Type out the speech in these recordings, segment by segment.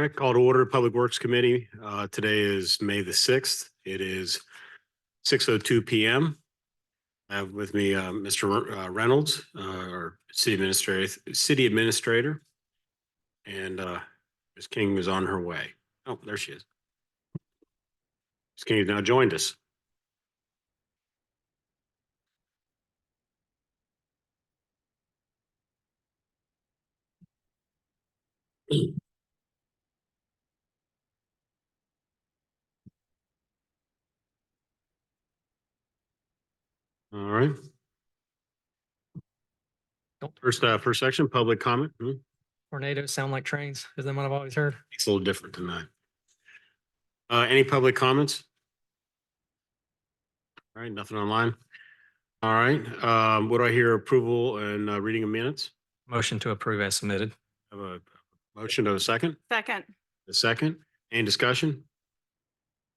All right, call to order Public Works Committee. Today is May the 6th. It is 6:02 p.m. I have with me Mr. Reynolds, our city administrator, and Ms. King is on her way. Oh, there she is. Ms. King has now joined us. All right. First section, public comment. Tornadoes sound like trains, is that what I've always heard? It's a little different tonight. Any public comments? All right, nothing online. All right. What do I hear? Approval and reading of minutes? Motion to approve as submitted. I have a motion to a second. Second. A second. Any discussion?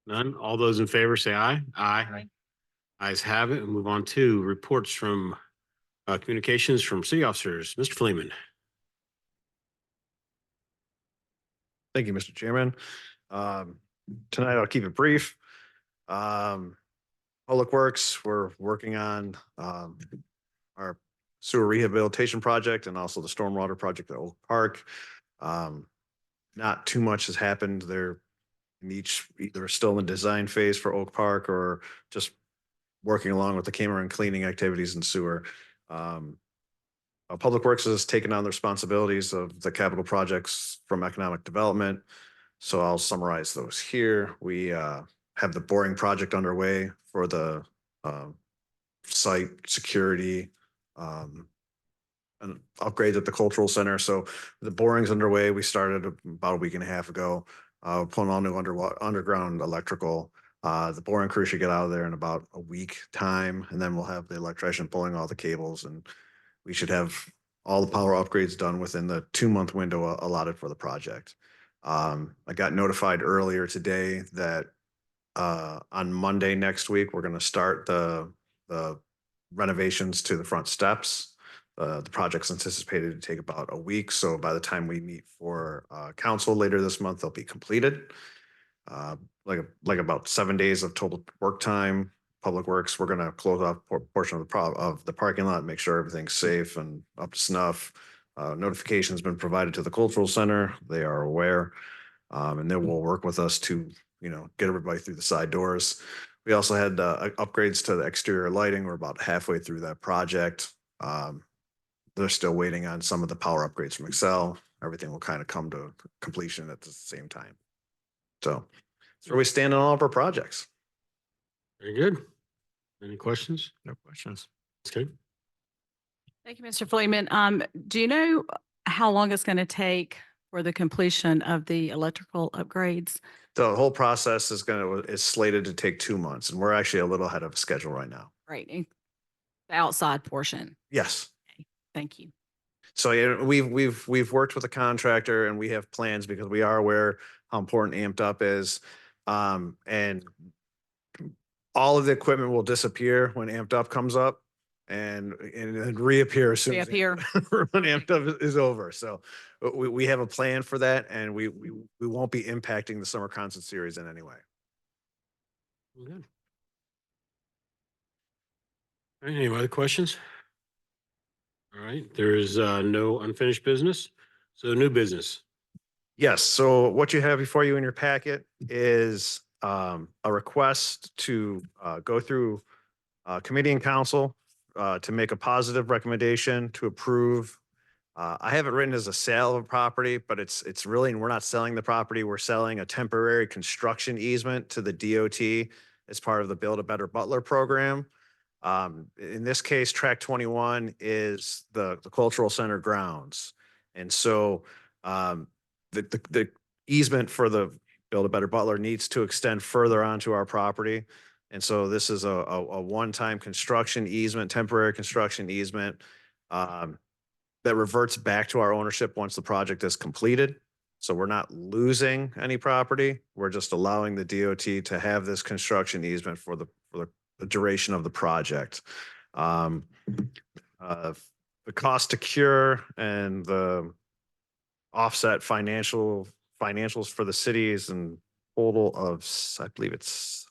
None. All those in favor say aye. Aye. Ayes have it. We'll move on to reports from communications from city officers. Mr. Fleeman. Thank you, Mr. Chairman. Tonight I'll keep it brief. Public Works, we're working on our sewer rehabilitation project and also the stormwater project at Oak Park. Not too much has happened. They're either still in design phase for Oak Park or just working along with the camera and cleaning activities in sewer. Public Works has taken on the responsibilities of the capital projects from economic development. So I'll summarize those here. We have the boring project underway for the site security and upgrades at the cultural center. So the boring's underway. We started about a week and a half ago, pulling all new underground electrical. The boring crew should get out of there in about a week time, and then we'll have the electrician pulling all the cables, and we should have all the power upgrades done within the 2-month window allotted for the project. I got notified earlier today that on Monday next week, we're going to start the renovations to the front steps. The project's anticipated to take about a week. So by the time we meet for council later this month, they'll be completed. Like about 7 days of total work time. Public Works, we're going to close off a portion of the parking lot, make sure everything's safe and up to snuff. Notification's been provided to the cultural center. They are aware, and they will work with us to, get everybody through the side doors. We also had upgrades to the exterior lighting. We're about halfway through that project. They're still waiting on some of the power upgrades from Excel. Everything will kind of come to completion at the same time. So that's where we stand on all of our projects. Very good. Any questions? No questions. Okay. Thank you, Mr. Fleeman. Do you know how long it's going to take for the completion of the electrical upgrades? The whole process is slated to take 2 months, and we're actually a little ahead of schedule right now. Right. The outside portion. Yes. Okay. Thank you. So yeah, we've worked with a contractor, and we have plans because we are aware how important Amped Up is, and all of the equipment will disappear when Amped Up comes up and reappear as soon as when Amped Up is over. So we have a plan for that, and we won't be impacting the summer concert series in any way. Good. All right, any other questions? All right, there is no unfinished business. So new business. Yes. So what you have before you in your packet is a request to go through committee and council to make a positive recommendation to approve. I have it written as a sale of a property, but it's really, we're not selling the property. We're selling a temporary construction easement to the DOT as part of the Build a Better Butler program. In this case, track 21 is the cultural center grounds. And so the easement for the Build a Better Butler needs to extend further onto our property. And so this is a one-time construction easement, temporary construction easement that reverts back to our ownership once the project is completed. So we're not losing any property. We're just allowing the DOT to have this construction easement for the duration of the project. The cost to cure and the offset financial financials for the cities and total of, I believe it's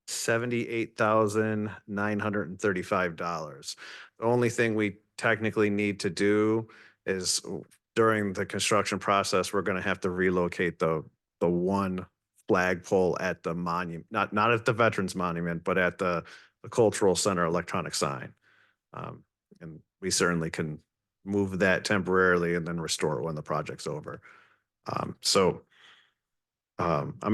$78,935. The only thing we technically need to do is during the construction process, we're gonna have to relocate the one flagpole at the monument, not at the Veterans Monument, but at the Cultural Center electronic sign. And we certainly can move that temporarily and then restore it when the project's over. I'm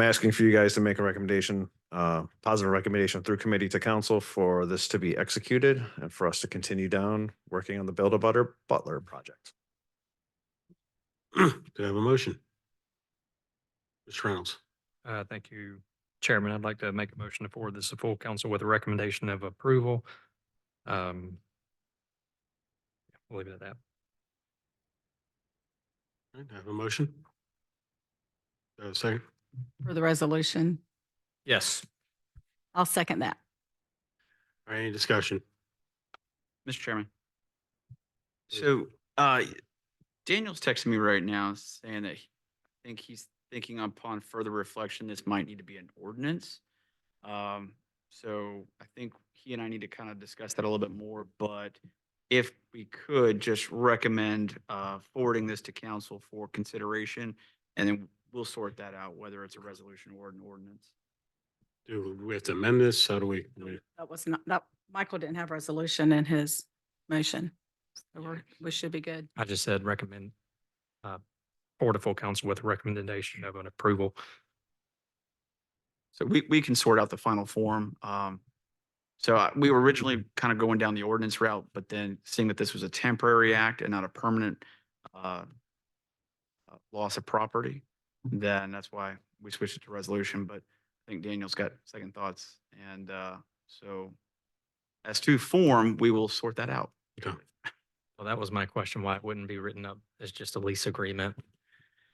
asking for you guys to make a recommendation, positive recommendation through committee to council for this to be executed and for us to continue down working on the Butler project. Do I have a motion? Mr. Reynolds. Thank you, Chairman. I'd like to make a motion to forward this to full council with a recommendation of approval. We'll leave it at that. All right, do I have a motion? Do I have a second? For the resolution. Yes. I'll second that. All right, any discussion? Mr. Chairman. Please. So, Daniel's texting me right now saying that I think he's thinking upon further reflection, this might need to be an ordinance. So I think he and I need to kind of discuss that a little bit more, but if we could just recommend, forwarding this to council for consideration, and then we'll sort that out, whether it's a resolution or an ordinance. Do we have to amend this? How do we? That was not, that, Michael didn't have resolution in his motion. So we should be good. I just said recommend, forward to full council with a recommendation of an approval. So we can sort out the final form. We were originally kind of going down the ordinance route, but then seeing that this was a temporary act and not a permanent loss of property, then that's why we switched it to resolution. But I think Daniel's got second thoughts. And so as to form, we will sort that out. Okay. Well, that was my question, why it wouldn't be written up as just a lease agreement,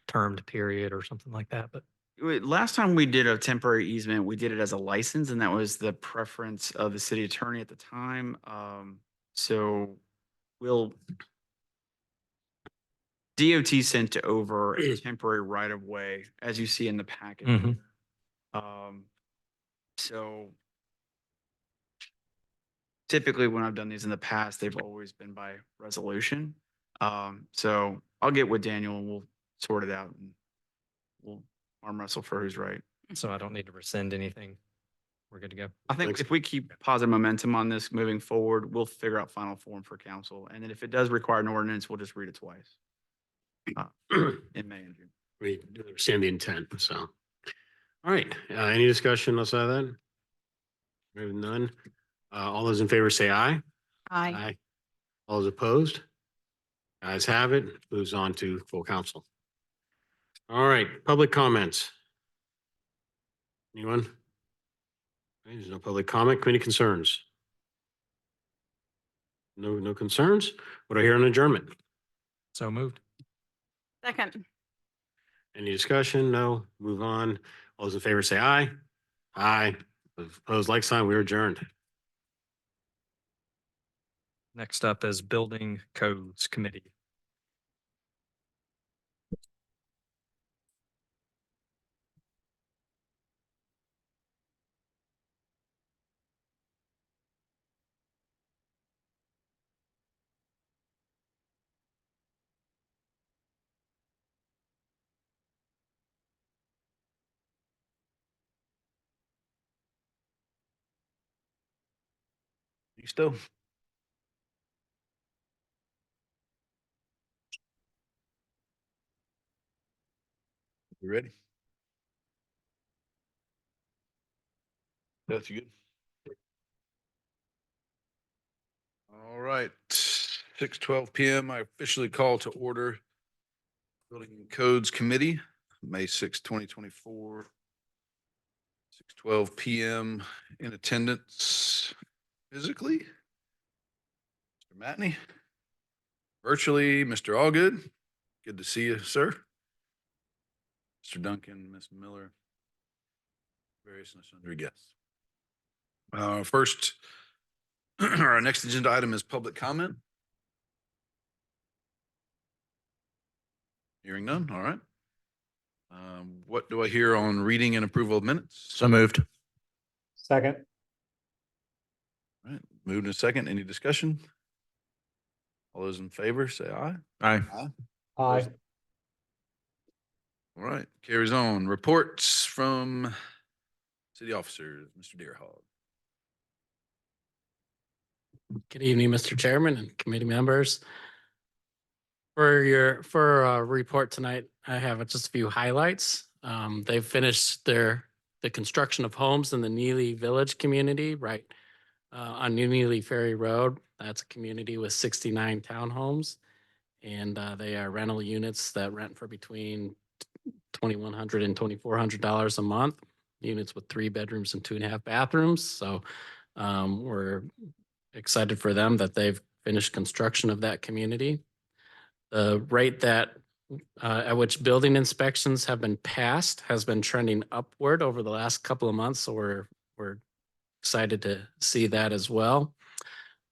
termed period or something like that, but Last time we did a temporary easement, we did it as a license, and that was the preference of the city attorney at the time. So we'll DOT sent over a temporary right of way, as you see in the packet. Mhm. So typically when I've done these in the past, they've always been by resolution. So I'll get with Daniel and we'll sort it out and we'll arm wrestle for who's right. so I don't need to rescind anything. We're good to go. I think Thanks. if we keep positive momentum on this moving forward, we'll figure out final form for council. And then if it does require an ordinance, we'll just read it twice in May and June. We understand the intent, so. All right, any discussion outside of that? We have none. All those in favor say aye. Aye. All those opposed? Guys have it. Moves on to full council. All right, public comments. Anyone? Okay, there's no public comment. Committee concerns? No concerns? What do I hear on adjournment? So moved. Second. Any discussion? No. Move on. All those in favor say aye. Aye. Opposed, like sign. We're adjourned. Next up is Building Codes Committee. You still? You ready? That's good. All right, 6:12 PM. I officially call to order Building and Codes Committee, May 6, 2024. 6:12 PM in attendance physically. Mr. Matney. Virtually, Mr. Allgood. Good to see you, sir. Mr. Duncan, Ms. Miller, various and sundry guests. First, our next agenda item is public comment. Hearing none, all right. What do I hear on reading and approval of minutes? So moved. Second. All right, moved in second. Any discussion? All those in favor, say aye. Aye. Aye. All right, carries on. Reports from city officers, Mr. Deerhog. Good evening, Mr. Chairman and committee members. For a report tonight, I have just a few highlights. They've finished the construction of homes in the Neely Village community, right on New Neely Ferry Road. That's a community with 69 townhomes. And they are rental units that rent for between $2,100 and $2,400 a month. Units with 3 bedrooms and 2.5 bathrooms. So we're excited for them that they've finished construction of that community. The rate that at which building inspections have been passed has been trending upward over the last couple of months. So we're excited to see that as well.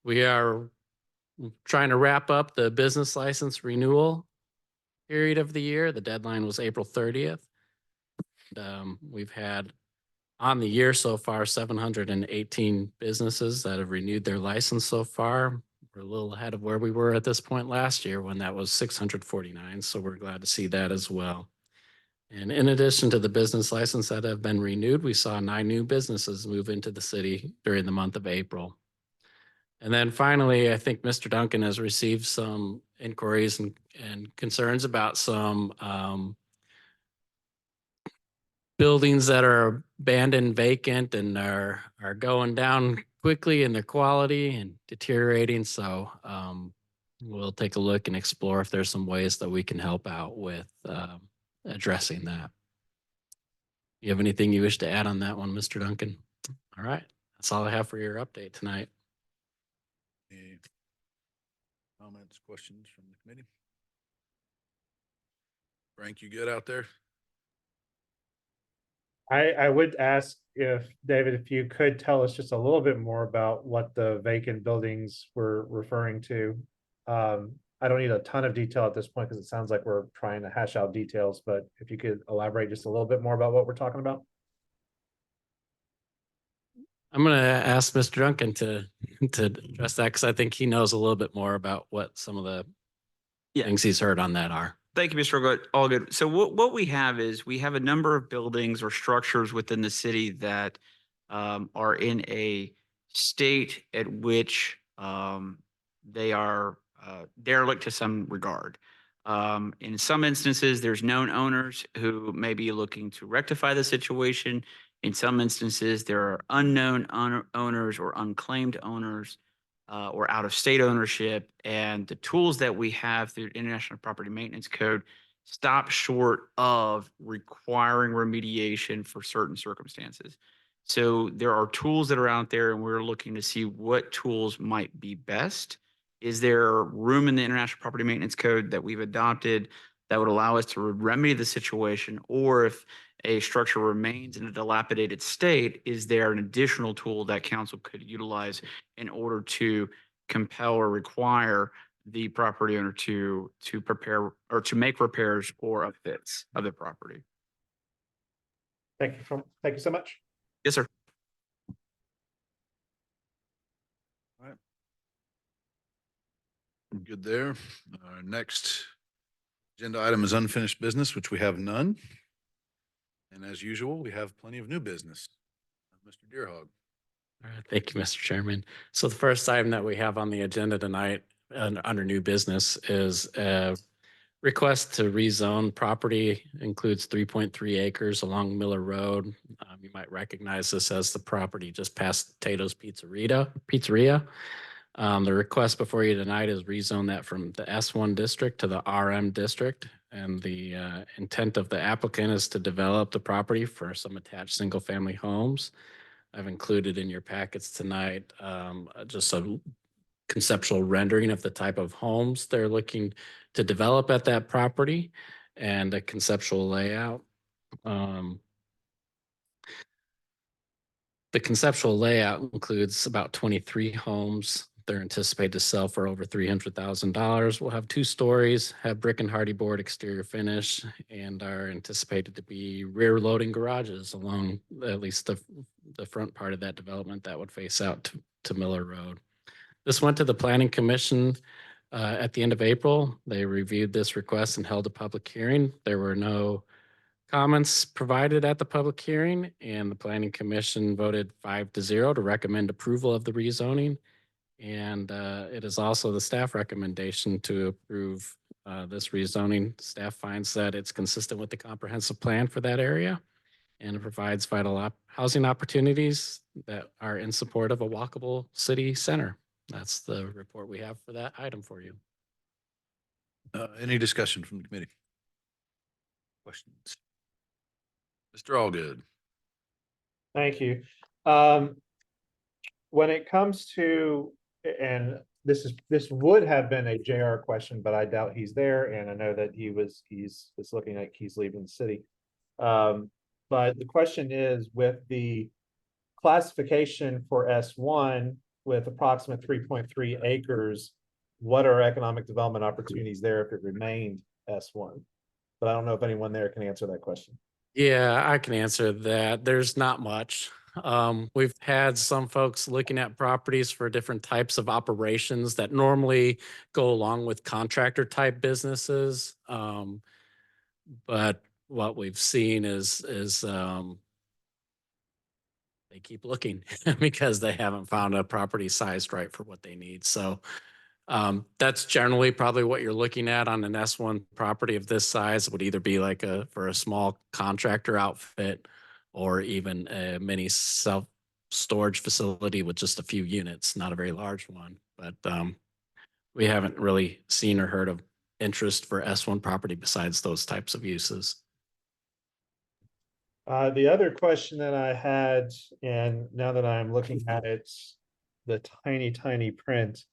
We are trying to wrap up the business license renewal period of the year. The deadline was April 30th. We've had on the year so far, 718 businesses that have renewed their license so far. We're a little ahead of where we were at this point last year when that was 649. So we're glad to see that as well. And in addition to the business license that have been renewed, we saw 9 new businesses move into the city during the month of April. And then finally, I think Mr. Duncan has received some inquiries and concerns about some buildings that are abandoned, vacant, and are going down quickly in their quality and deteriorating. So we'll take a look and explore if there's some ways that we can help out with addressing that. You have anything you wish to add on that one, Mr. Duncan? All right, that's all I have for your update tonight. Any comments, questions from the committee? Frank, you good out there? I would ask if, David, if you could tell us just a little bit more about what the vacant buildings were referring to. I don't need a ton of detail at this point because it sounds like we're trying to hash out details, but if you could elaborate just a little bit more about what we're talking about. I'm going to ask Mr. Duncan to address that because I think he knows a little bit more about what some of the things he's heard on that are. Thank you, Mr. Allgood. So what we have is we have a number of buildings or structures within the city that are in a state at which they are derelict to some regard. In some instances, there's known owners who may be looking to rectify the situation. In some instances, there are unknown owners or unclaimed owners or out-of-state ownership. And the tools that we have through International Property Maintenance Code stop short of requiring remediation for certain circumstances. So there are tools that are out there, and we're looking to see what tools might be best. Is there room in the International Property Maintenance Code that we've adopted that would allow us to remedy the situation? Or if a structure remains in a dilapidated state, is there an additional tool that council could utilize in order to compel or require the property owner to prepare or to make repairs or upfits of the property? Thank you so much. Yes, sir. Good there. Our next agenda item is unfinished business, which we have none. And as usual, we have plenty of new business. Mr. Deerhog. All right, thank you, Mr. Chairman. So the first item that we have on the agenda tonight under new business is a request to rezone property. Includes 3.3 acres along Miller Road. You might recognize this as the property just past Tato's Pizzeria. The request before you tonight is rezone that from the S1 district to the RM district. And the intent of the applicant is to develop the property for some attached single-family homes. I've included in your packets tonight just a conceptual rendering of the type of homes they're looking to develop at that property and a conceptual layout. The conceptual layout includes about 23 homes they're anticipated to sell for over $300,000. We'll have 2 stories, have brick and hardy board exterior finish, and are anticipated to be rear loading garages along at least the front part of that development that would face out to Miller Road. This went to the Planning Commission at the end of April. They reviewed this request and held a public hearing. There were no comments provided at the public hearing, and the Planning Commission voted 5-0 to recommend approval of the rezoning. And it is also the staff recommendation to approve this rezoning. Staff finds that it's consistent with the comprehensive plan for that area, and it provides vital housing opportunities that are in support of a walkable city center. That's the report we have for that item for you. Any discussion from the committee? Questions? Mr. Allgood. Thank you. When it comes to, and this would have been a JR question, but I doubt he's there, and I know that he's looking like he's leaving the city. But the question is, with the classification for S1 with approximate 3.3 acres, what are economic development opportunities there if it remained S1? But I don't know if anyone there can answer that question. Yeah, I can answer that. There's not much. We've had some folks looking at properties for different types of operations that normally go along with contractor type businesses. But what we've seen is they keep looking because they haven't found a property sized right for what they need. So that's generally probably what you're looking at on an S1 property of this size. It would either be like for a small contractor outfit or even a mini self-storage facility with just a few units, not a very large one. But we haven't really seen or heard of interest for S1 property besides those types of uses. The other question that I had, and now that I'm looking at it, the tiny print,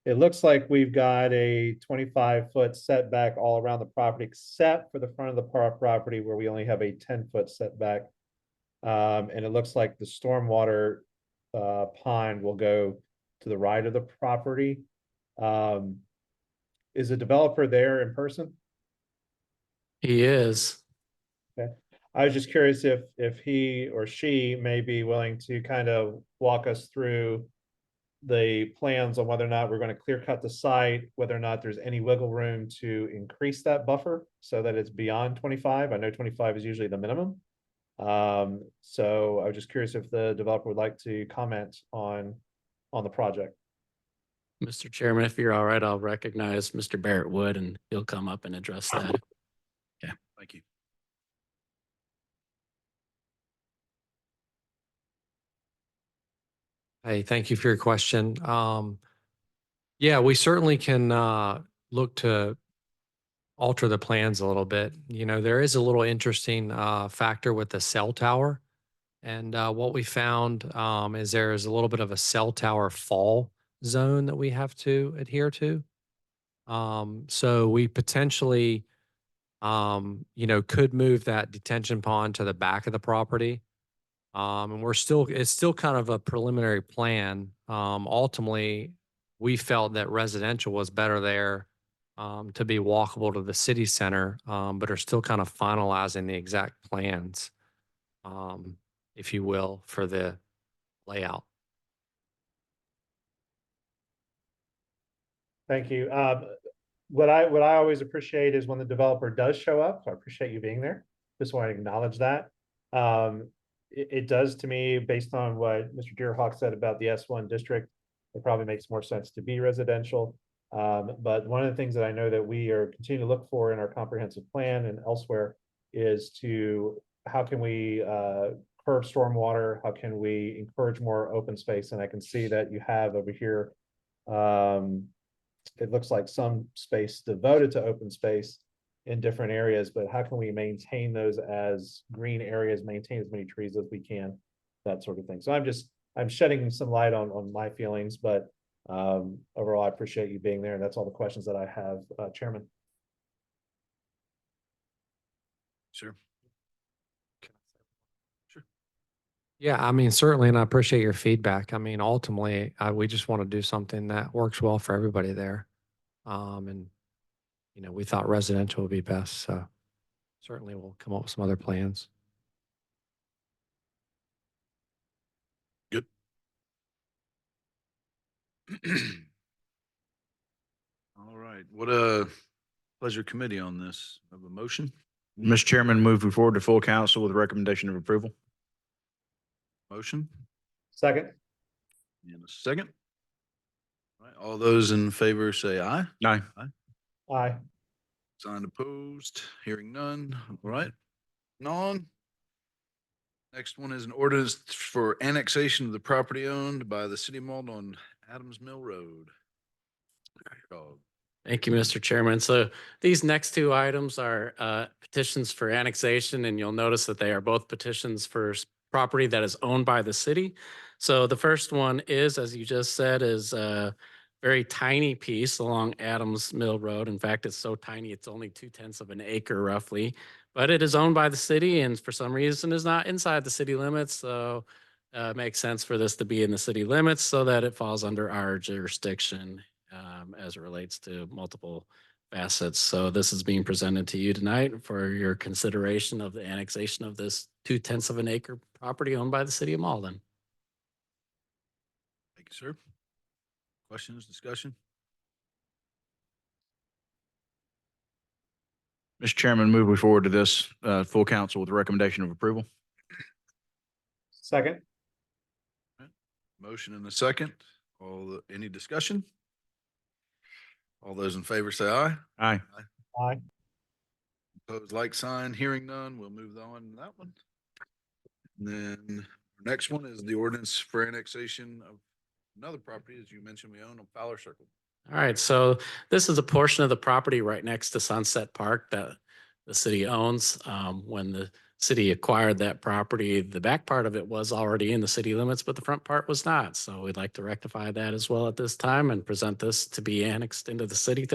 it looks like we've got a 25-foot setback all around the property, except for the front of the property where we only have a 10-foot setback. And it looks like the stormwater pond will go to the right of the property. Is the developer there in person? He is. Okay. I was just curious if he or she may be willing to kind of walk us through the plans on whether or not we're going to clear cut the site, whether or not there's any wiggle room to increase that buffer so that it's beyond 25. I know 25 is usually the minimum. So I was just curious if the developer would like to comment on the project. Mr. Chairman, if you're all right, I'll recognize Mr. Barrett Wood and he'll come up and address that. Yeah, thank you. Hey, thank you for your question. Yeah, we certainly can look to alter the plans a little bit. You know, there is a little interesting factor with the cell tower. And what we found is there is a little bit of a cell tower fall zone that we have to adhere to. So we potentially, you know, could move that detention pond to the back of the property. And it's still kind of a preliminary plan. Ultimately, we felt that residential was better there to be walkable to the city center, but are still kind of finalizing the exact plans, if you will, for the layout. Thank you. What I always appreciate is when the developer does show up. So I appreciate you being there. Just want to acknowledge that. It does to me, based on what Mr. Deerhawk said about the S1 district, it probably makes more sense to be residential. But one of the things that I know that we are continuing to look for in our comprehensive plan and elsewhere is how can we curb stormwater? How can we encourage more open space? And I can see that you have over here, it looks like some space devoted to open space in different areas, but how can we maintain those as green areas, maintain as many trees as we can, that sort of thing. So I'm shedding some light on my feelings, but overall, I appreciate you being there. And that's all the questions that I have, Chairman. Sure. Sure. Yeah, I mean, certainly, and I appreciate your feedback. I mean, ultimately, we just want to do something that works well for everybody there. And, we thought residential would be best, so certainly we'll come up with some other plans. Good. All right, what a pleasure committee on this. Have a motion? Mr. Chairman, move forward to full council with recommendation of approval. Motion Second. and a second. All right, all those in favor say aye. Aye. Aye. Signed opposed, hearing none. All right. Non. Next one is an ordinance for annexation of the property owned by the City of Mauldin on Adams Mill Road. Dog. Thank you, Mr. Chairman. So these next two items are petitions for annexation, and you'll notice that they are both petitions for property that is owned by the city. So the first one is, as you just said, is a very tiny piece along Adams Mill Road. In fact, it's so tiny, it's only 2/10 of an acre roughly, but it is owned by the city and for some reason is not inside the city limits. So it makes sense for this to be in the city limits so that it falls under our jurisdiction as it relates to multiple facets. So this is being presented to you tonight for your consideration of the annexation of this 2/10 of an acre property owned by the City of Mauldin. Thank you, sir. Questions, discussion? Mr. Chairman, move forward to this full council with recommendation of approval. Second. Motion and a second. Any discussion? All those in favor say aye. Aye. Aye. Opposed, like sign. Hearing none, we'll move on to that one. And then our next one is the ordinance for annexation of another property, as you mentioned, we own on Fowler Circle. All right, so this is a portion of the property right next to Sunset Park that the city owns. When the city acquired that property, the back part of it was already in the city limits, but the front part was not. So we'd like to rectify that as well at this time and present this to be annexed into the city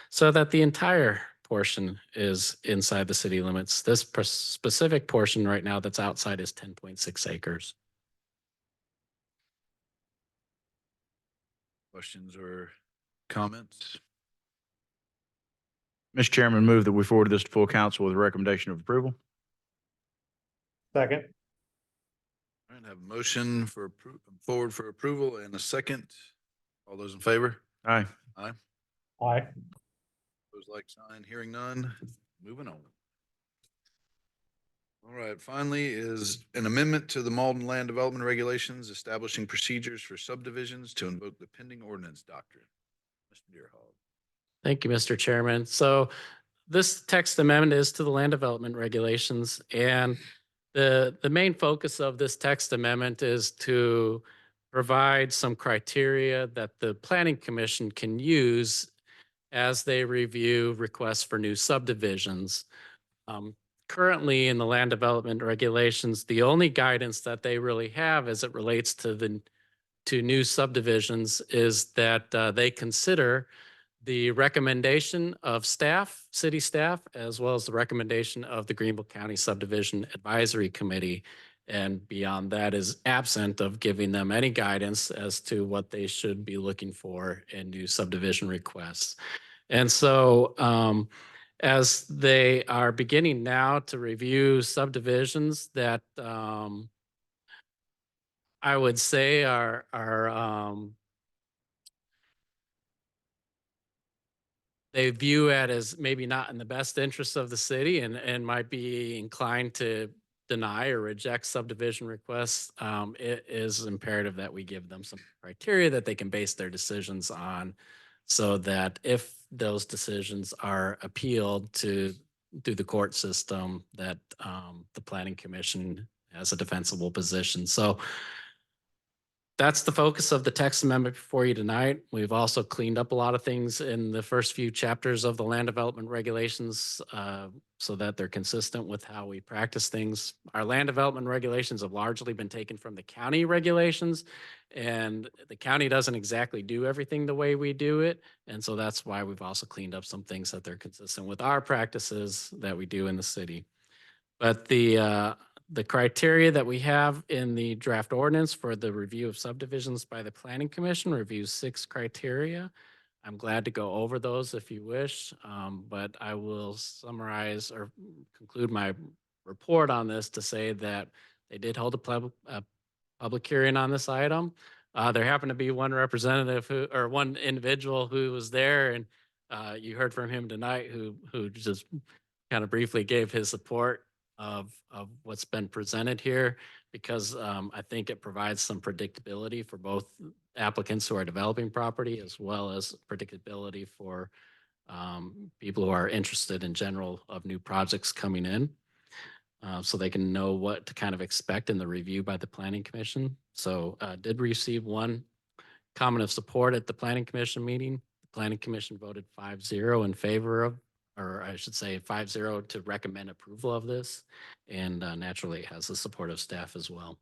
so that the entire portion is inside the city limits. This specific portion right now that's outside is 10.6 acres. Questions or comments? Mr. Chairman, move that we forward this to full council with a recommendation of approval. Second. All right, have a motion for forward for approval and a second. All those in favor? Aye. Aye. Those like sign. Hearing none, moving on. All right, finally is an amendment to the Mauldin Land Development Regulations establishing procedures for subdivisions to invoke the pending ordinance doctrine. Mr. Deerhog. Thank you, Mr. Chairman. So this text amendment is to the land development regulations, and the main focus of this text amendment is to provide some criteria that the Planning Commission can use as they review requests for new subdivisions. Currently in the land development regulations, the only guidance that they really have as it relates to new subdivisions is that they consider the recommendation of staff, city staff, as well as the recommendation of the Greenville County Subdivision Advisory Committee. And beyond that is absent of giving them any guidance as to what they should be looking for in new subdivision requests. And so as they are beginning now to review subdivisions that I would say are they view it as maybe not in the best interest of the city and might be inclined to deny or reject subdivision requests, it is imperative that we give them some criteria that they can base their decisions on so that if those decisions are appealed through the court system, that the Planning Commission has a defensible position. So that's the focus of the text amendment before you tonight. We've also cleaned up a lot of things in the first few chapters of the land development regulations so that they're consistent with how we practice things. Our land development regulations have largely been taken from the county regulations, and the county doesn't exactly do everything the way we do it. And so that's why we've also cleaned up some things that they're consistent with our practices that we do in the city. But the the criteria that we have in the draft ordinance for the review of subdivisions by the Planning Commission reviews 6 criteria. I'm glad to go over those if you wish, but I will summarize or conclude my report on this to say that they did hold a public hearing on this item. There happened to be one representative or one individual who was there, and you heard from him tonight, who just kind of briefly gave his support of what's been presented here, because I think it provides some predictability for both applicants who are developing property, as well as predictability for people who are interested in general of new projects coming in. So they can know what to kind of expect in the review by the Planning Commission. So did receive one comment of support at the Planning Commission meeting. The Planning Commission voted 5-0 in favor of, or I should say 5-0 to recommend approval of this. And naturally it has the support of staff as well.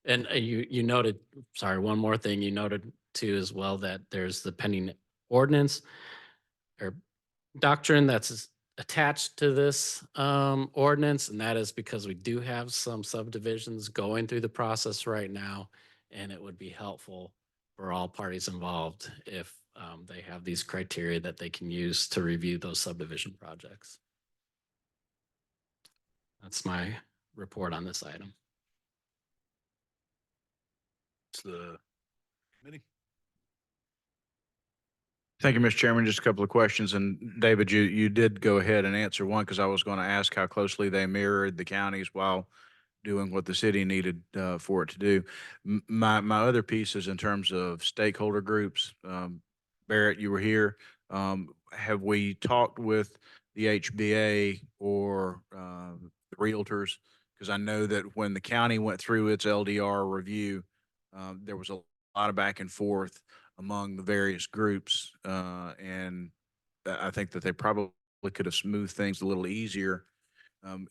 And you noted, sorry, one more thing you noted too as well, that there's the pending ordinance or doctrine that's attached to this ordinance, and that is because we do have some subdivisions going through the process right now, and it would be helpful for all parties involved if they have these criteria that they can use to review those subdivision projects. That's my report on this item. It's the committee. Thank you, Mr. Chairman. Just a couple of questions. And David, you did go ahead and answer one, because I was going to ask how closely they mirrored the counties while doing what the city needed for it to do. My other piece is in terms of stakeholder groups. Barrett, you were here. Have we talked with the HBA or the realtors? Because I know that when the county went through its LDR review, there was a lot of back and forth among the various groups. And I think that they probably could have smoothed things a little easier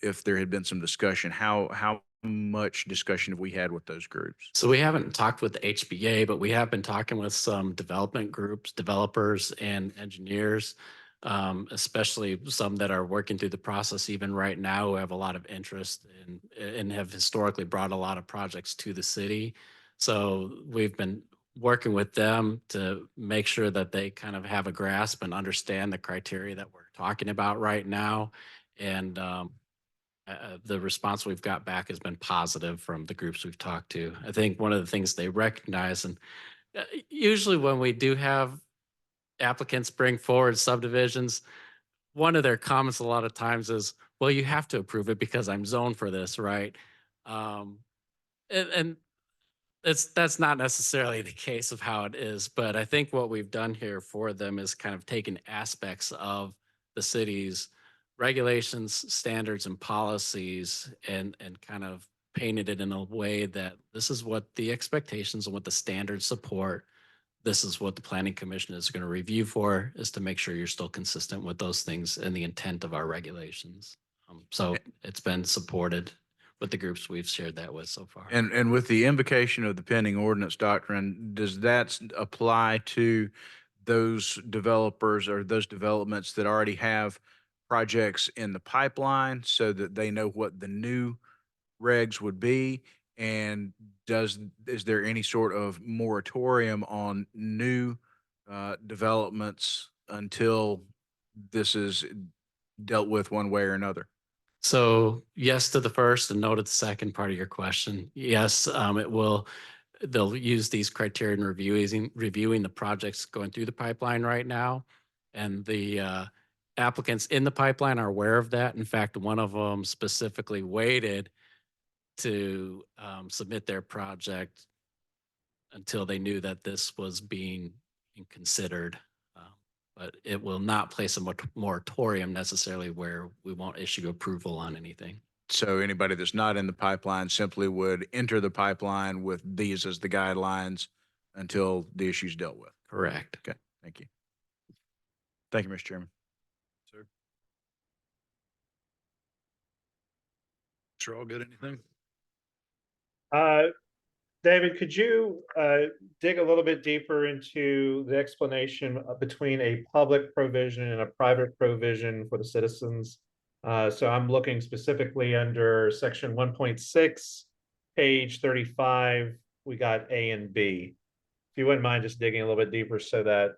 if there had been some discussion. How much discussion have we had with those groups? So we haven't talked with the HBA, but we have been talking with some development groups, developers and engineers, especially some that are working through the process even right now, who have a lot of interest and have historically brought a lot of projects to the city. So we've been working with them to make sure that they kind of have a grasp and understand the criteria that we're talking about right now. And the response we've got back has been positive from the groups we've talked to. I think one of the things they recognize, and usually when we do have applicants bring forward subdivisions, one of their comments a lot of times is, well, you have to approve it because I'm zoned for this, right? And that's not necessarily the case of how it is, but I think what we've done here for them is kind of taken aspects of the city's regulations, standards, and policies and kind of painted it in a way that this is what the expectations and what the standards support. This is what the Planning Commission is going to review for, is to make sure you're still consistent with those things and the intent of our regulations. So it's been supported with the groups we've shared that with so far. And with the invocation of the pending ordinance doctrine, does that apply to those developers or those developments that already have projects in the pipeline, so that they know what the new regs would be? And is there any sort of moratorium on new developments until this is dealt with one way or another? So yes to the first and no to the second part of your question. Yes, it will. They'll use these criteria in reviewing the projects going through the pipeline right now. And the applicants in the pipeline are aware of that. In fact, one of them specifically waited to submit their project until they knew that this was being considered. But it will not place a moratorium necessarily where we won't issue approval on anything. So anybody that's not in the pipeline simply would enter the pipeline with these as the guidelines until the issue's dealt with. Correct. Okay, thank you. Thank you, Mr. Chairman. Sir. Sure, all good. Anything? David, could you dig a little bit deeper into the explanation between a public provision and a private provision for the citizens So I'm looking specifically under section 1.6, page 35, we got A and B. If you wouldn't mind just digging a little bit deeper so that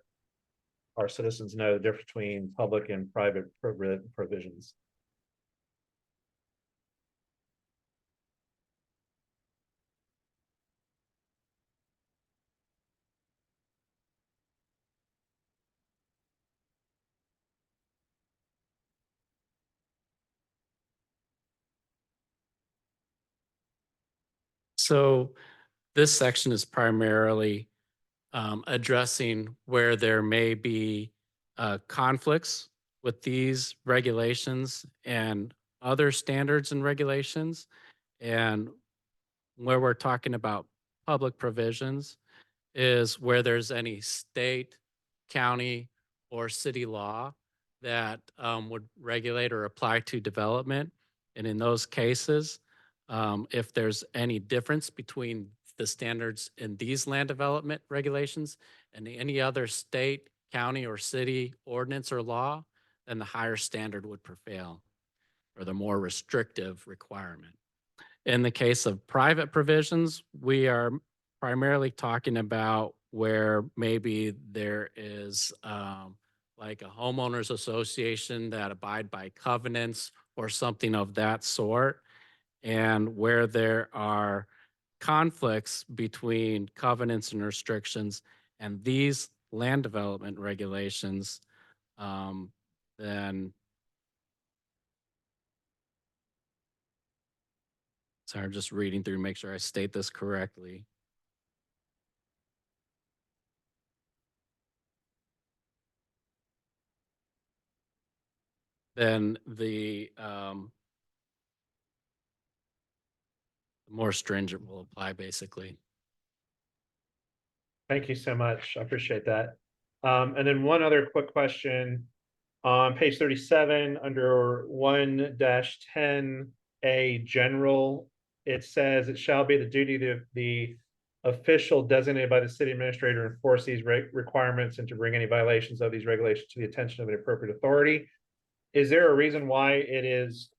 our citizens know the difference between public and private provisions. So this section is primarily addressing where there may be conflicts with these regulations and other standards and regulations. And where we're talking about public provisions is where there's any state, county, or city law that would regulate or apply to development. And in those cases, if there's any difference between the standards in these land development regulations and any other state, county, or city ordinance or law, then the higher standard would prevail, or the more restrictive requirement. In the case of private provisions, we are primarily talking about where maybe there is like a homeowners association that abide by covenants or something of that sort, and where there are conflicts between covenants and restrictions and these land development regulations, then sorry, I'm just reading through, make sure I state this correctly. Then the more stringent will apply, basically. Thank you so much. I appreciate that. And then one other quick question. On page 37, under 1-10A general, it says it shall be the duty of the official designated by the city administrator to enforce these requirements and to bring any violations of these regulations to the attention of an appropriate authority. Is there a reason why it is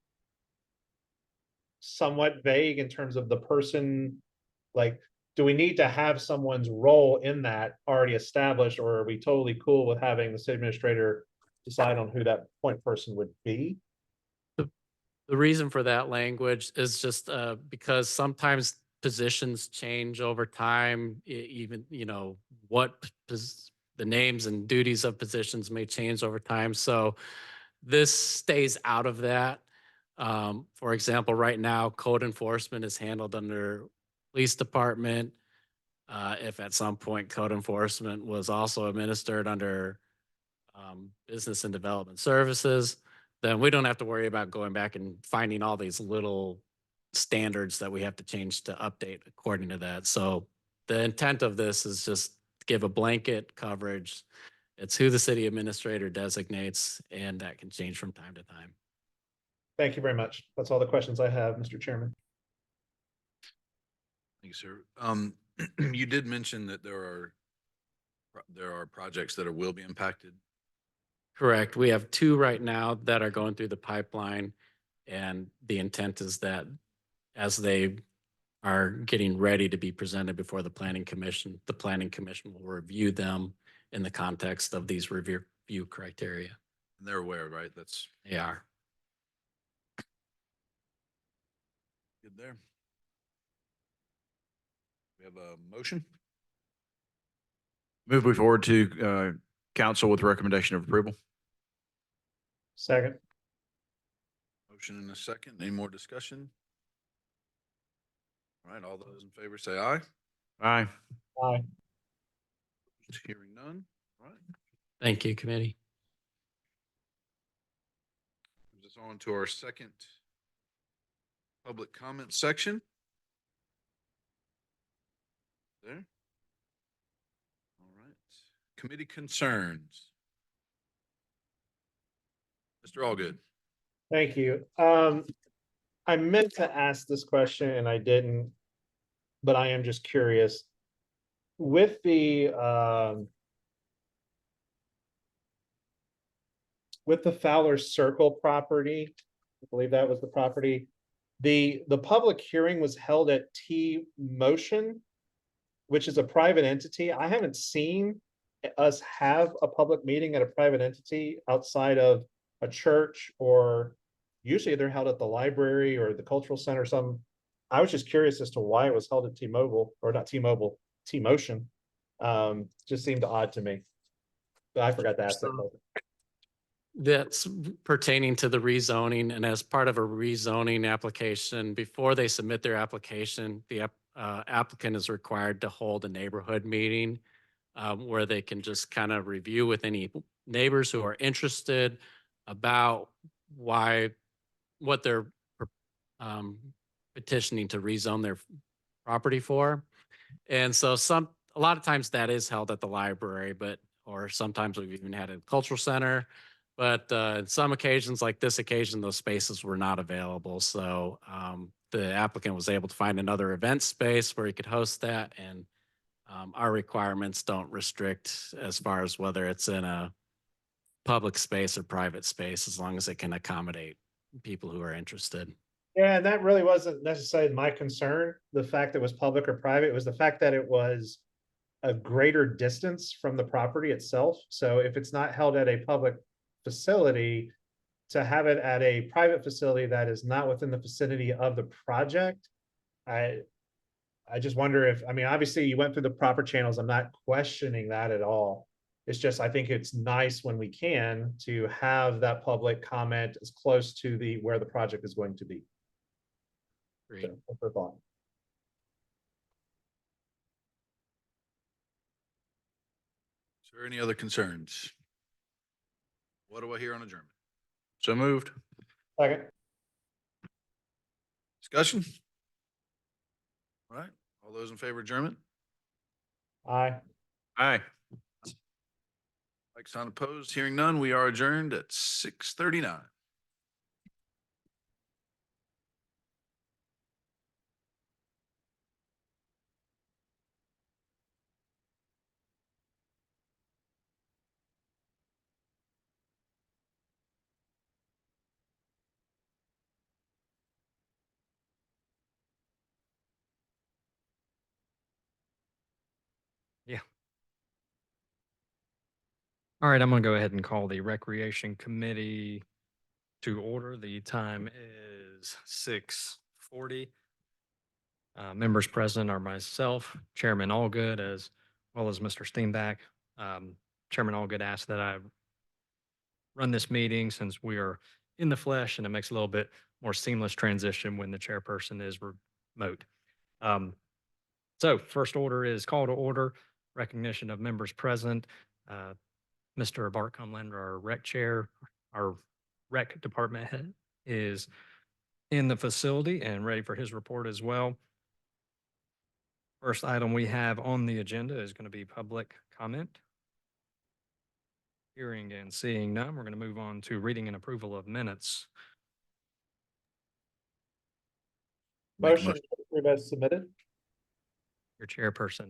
somewhat vague in terms of the person? Like, do we need to have someone's role in that already established, or are we totally cool with having the city administrator decide on who that point person would be? The reason for that language is just because sometimes positions change over time, even, you know, the names and duties of positions may change over time. So this stays out of that. For example, right now, code enforcement is handled under police department. If at some point code enforcement was also administered under business and development services, then we don't have to worry about going back and finding all these little standards that we have to change to update according to that. So the intent of this is just to give a blanket coverage. It's who the city administrator designates, and that can change from time to time. Thank you very much. That's all the questions I have, Mr. Chairman. Thank you, sir. You did mention that there are projects that will be impacted. Correct. We have 2 right now that are going through the pipeline, and the intent is that as they are getting ready to be presented before the planning commission will review them in the context of these review criteria. And they're aware, right? They are. Good there. We have a motion. Move we forward to council with recommendation of approval. Second. Motion and a second. Any more discussion? All right, all those in favor say aye. Aye. Aye. Hearing none. All right. Thank you, committee. Moves us on to our second public comment section. There. All right. Committee concerns. Mr. Allgood. Thank you. I meant to ask this question and I didn't, but I am just curious. With the Fowler Circle property, I believe that was the property. The public hearing was held at T Motion, which is a private entity. I haven't seen us have a public meeting at a private entity outside of a church, or usually they're held at the library or the cultural center. I was just curious as to why it was held at T-Mobile, or not T-Mobile, T-Motion. Just seemed odd to me. But I forgot to ask that question. That's pertaining to the rezoning, and as part of a rezoning application, before they submit their application, the applicant is required to hold a neighborhood meeting where they can just kind of review with any neighbors who are interested about what they're um, petitioning to rezone their property for. And so a lot of times that is held at the library, or sometimes we've even had a cultural center. But in some occasions, like this occasion, those spaces were not available. So the applicant was able to find another event space where he could host that. And our requirements don't restrict as far as whether it's in a public space or private space, as long as it can accommodate people who are interested. Yeah, and that really wasn't necessarily my concern. The fact that it was public or private, was the fact that it was a greater distance from the property itself. So if it's not held at a public facility, to have it at a private facility that is not within the vicinity of the project, I just wonder if, I mean, obviously you went through the proper channels. I'm not questioning that at all. It's just, I think it's nice when we can to have that public comment as close to where the project is going to be. Great. So, that's my thought. Is there any other concerns? What do I hear on adjournment? So moved. Second. Discussion? All right, all those in favor of adjournment? Aye. Aye. Like sign opposed, hearing none, we are adjourned at 6:39. Yeah. All right, I'm gonna go ahead and call the Recreation Committee to order. The time is 6:40. Members present are myself, Chairman Allgood, as well as Mr. Steenback. Chairman Allgood asked that I run this meeting since we are in the flesh, and it makes a little bit more seamless transition when the chairperson is remote. So first order is call to order, recognition of members present. Mr. Bart Cumlander, our rec chair, our rec department head, is in the facility and ready for his report as well. First item we have on the agenda is going to be public comment. Hearing and seeing none, we're going to move on to reading and approval of minutes. Make a Motion to approve as submitted. Your chairperson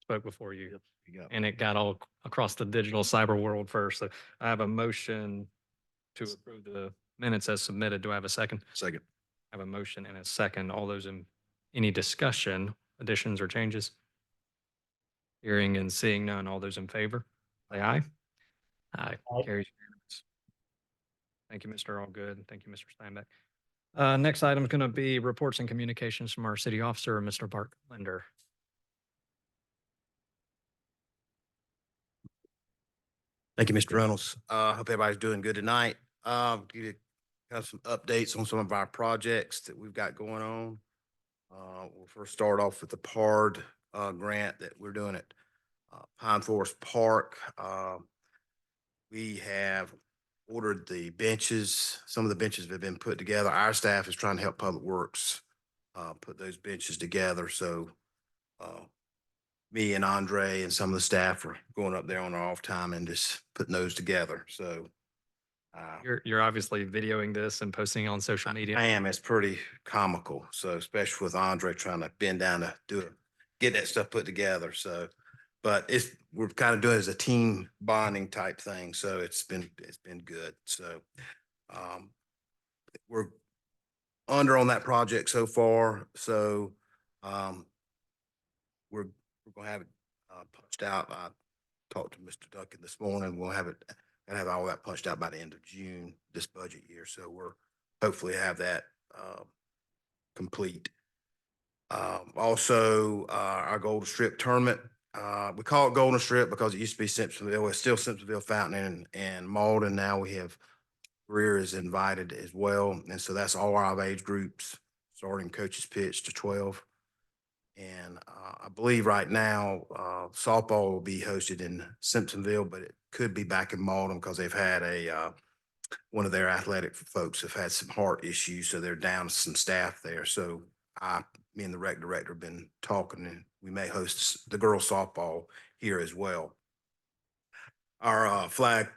spoke before you, You got and it got all across the digital cyber world first. So I have a motion to approve the minutes as submitted. Do I have a second? Second. I have a motion and a second. All those in any discussion, additions or changes? Hearing and seeing none, all those in favor, say aye. Aye. Aye. Carries unanimous. Thank you, Mr. Allgood. Thank you, Mr. Steinbeck. Next item is going to be reports and communications from our city officer, Mr. Bart Linder. Thank you, Mr. Reynolds. Hope everybody's doing good tonight. Give you kind of some updates on some of our projects that we've got going on. We'll first start off with the PARD grant that we're doing at Pine Forest Park. We have ordered the benches. Some of the benches have been put together. Our staff is trying to help Public Works put those benches together. So me and Andre and some of the staff are going up there on our off time and just putting those together. So You're obviously videoing this and posting on social media. I am. It's pretty comical. So especially with Andre trying to bend down to get that stuff put together. So, but we're kind of doing it as a team bonding type thing. So it's been good. So we're under on that project so far, so, we're gonna have it, punched out. I talked to Mr. Duncan this morning. We'll have it, and have all that punched out by the end of June this budget year. So we're hopefully have that, complete. Also, our Golden Strip tournament, we call it Golden Strip because it used to be Simpsonville. It's still Simpsonville, Fountain and Mauldin. Now we have Greer is invited as well. And so that's all our age groups, starting coaches pitch to 12. And I believe right now, softball will be hosted in Simpsonville, but it could be back in Mauldin because they've had one of their athletic folks have had some heart issues, so they're down some staff there. So me and the rec director have been talking, and we may host the girls softball here as well. Our flag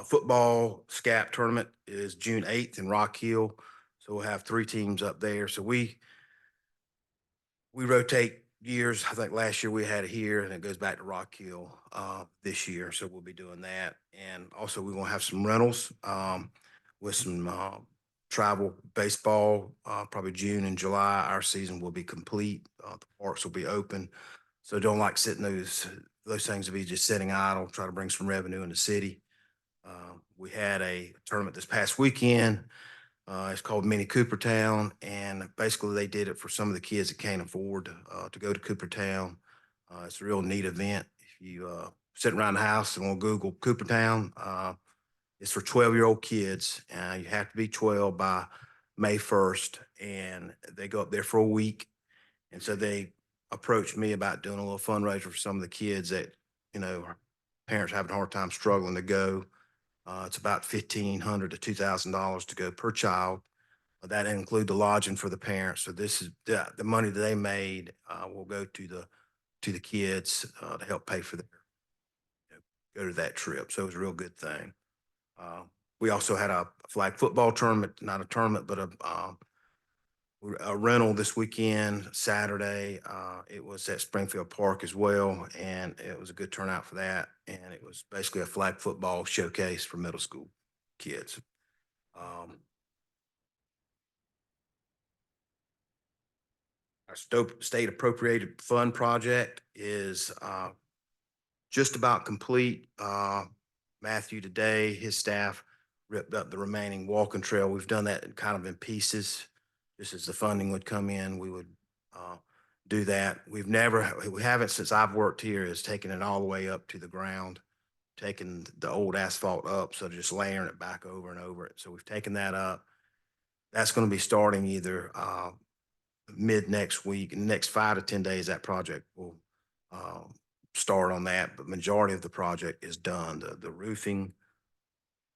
football SCAP tournament is June 8th in Rock Hill. So we'll have 3 teams up there. So we rotate years. I think last year we had it here, and it goes back to Rock Hill this year. So we'll be doing that. And also we're going to have some rentals with some travel baseball, probably June and July. Our season will be complete. The parks will be open. So don't like sitting those things to be just sitting idle, try to bring some revenue in the city. We had a tournament this past weekend. It's called Mini Coopertown, and basically they did it for some of the kids that can't afford to go to Coopertown. It's a real neat event. If you sit around the house and want to Google Coopertown, it's for 12-year-old kids. You have to be 12 by May 1st, and they go up there for a week. And so they approached me about doing a little fundraiser for some of the kids that, parents having a hard time struggling to go. It's about $1,500 to $2,000 to go per child. That include the lodging for the parents. So this is the money that they made will go to the kids to help pay for their go to that trip. So it was a real good thing. We also had a flag football tournament, not a tournament, but a rental this weekend, Saturday. It was at Springfield Park as well, and it was a good turnout for that. And it was basically a flag football showcase for middle school kids. Our state appropriated fund project is just about complete. Matthew today, his staff ripped up the remaining walking trail. We've done that kind of in pieces. Just as the funding would come in, we would do that. We haven't since I've worked here is taken it all the way up to the ground, taking the old asphalt up. So just layering it back over and over it. So we've taken that up. That's going to be starting either mid next week. In the next 5 to 10 days, that project will start on that. But majority of the project is done. The roofing,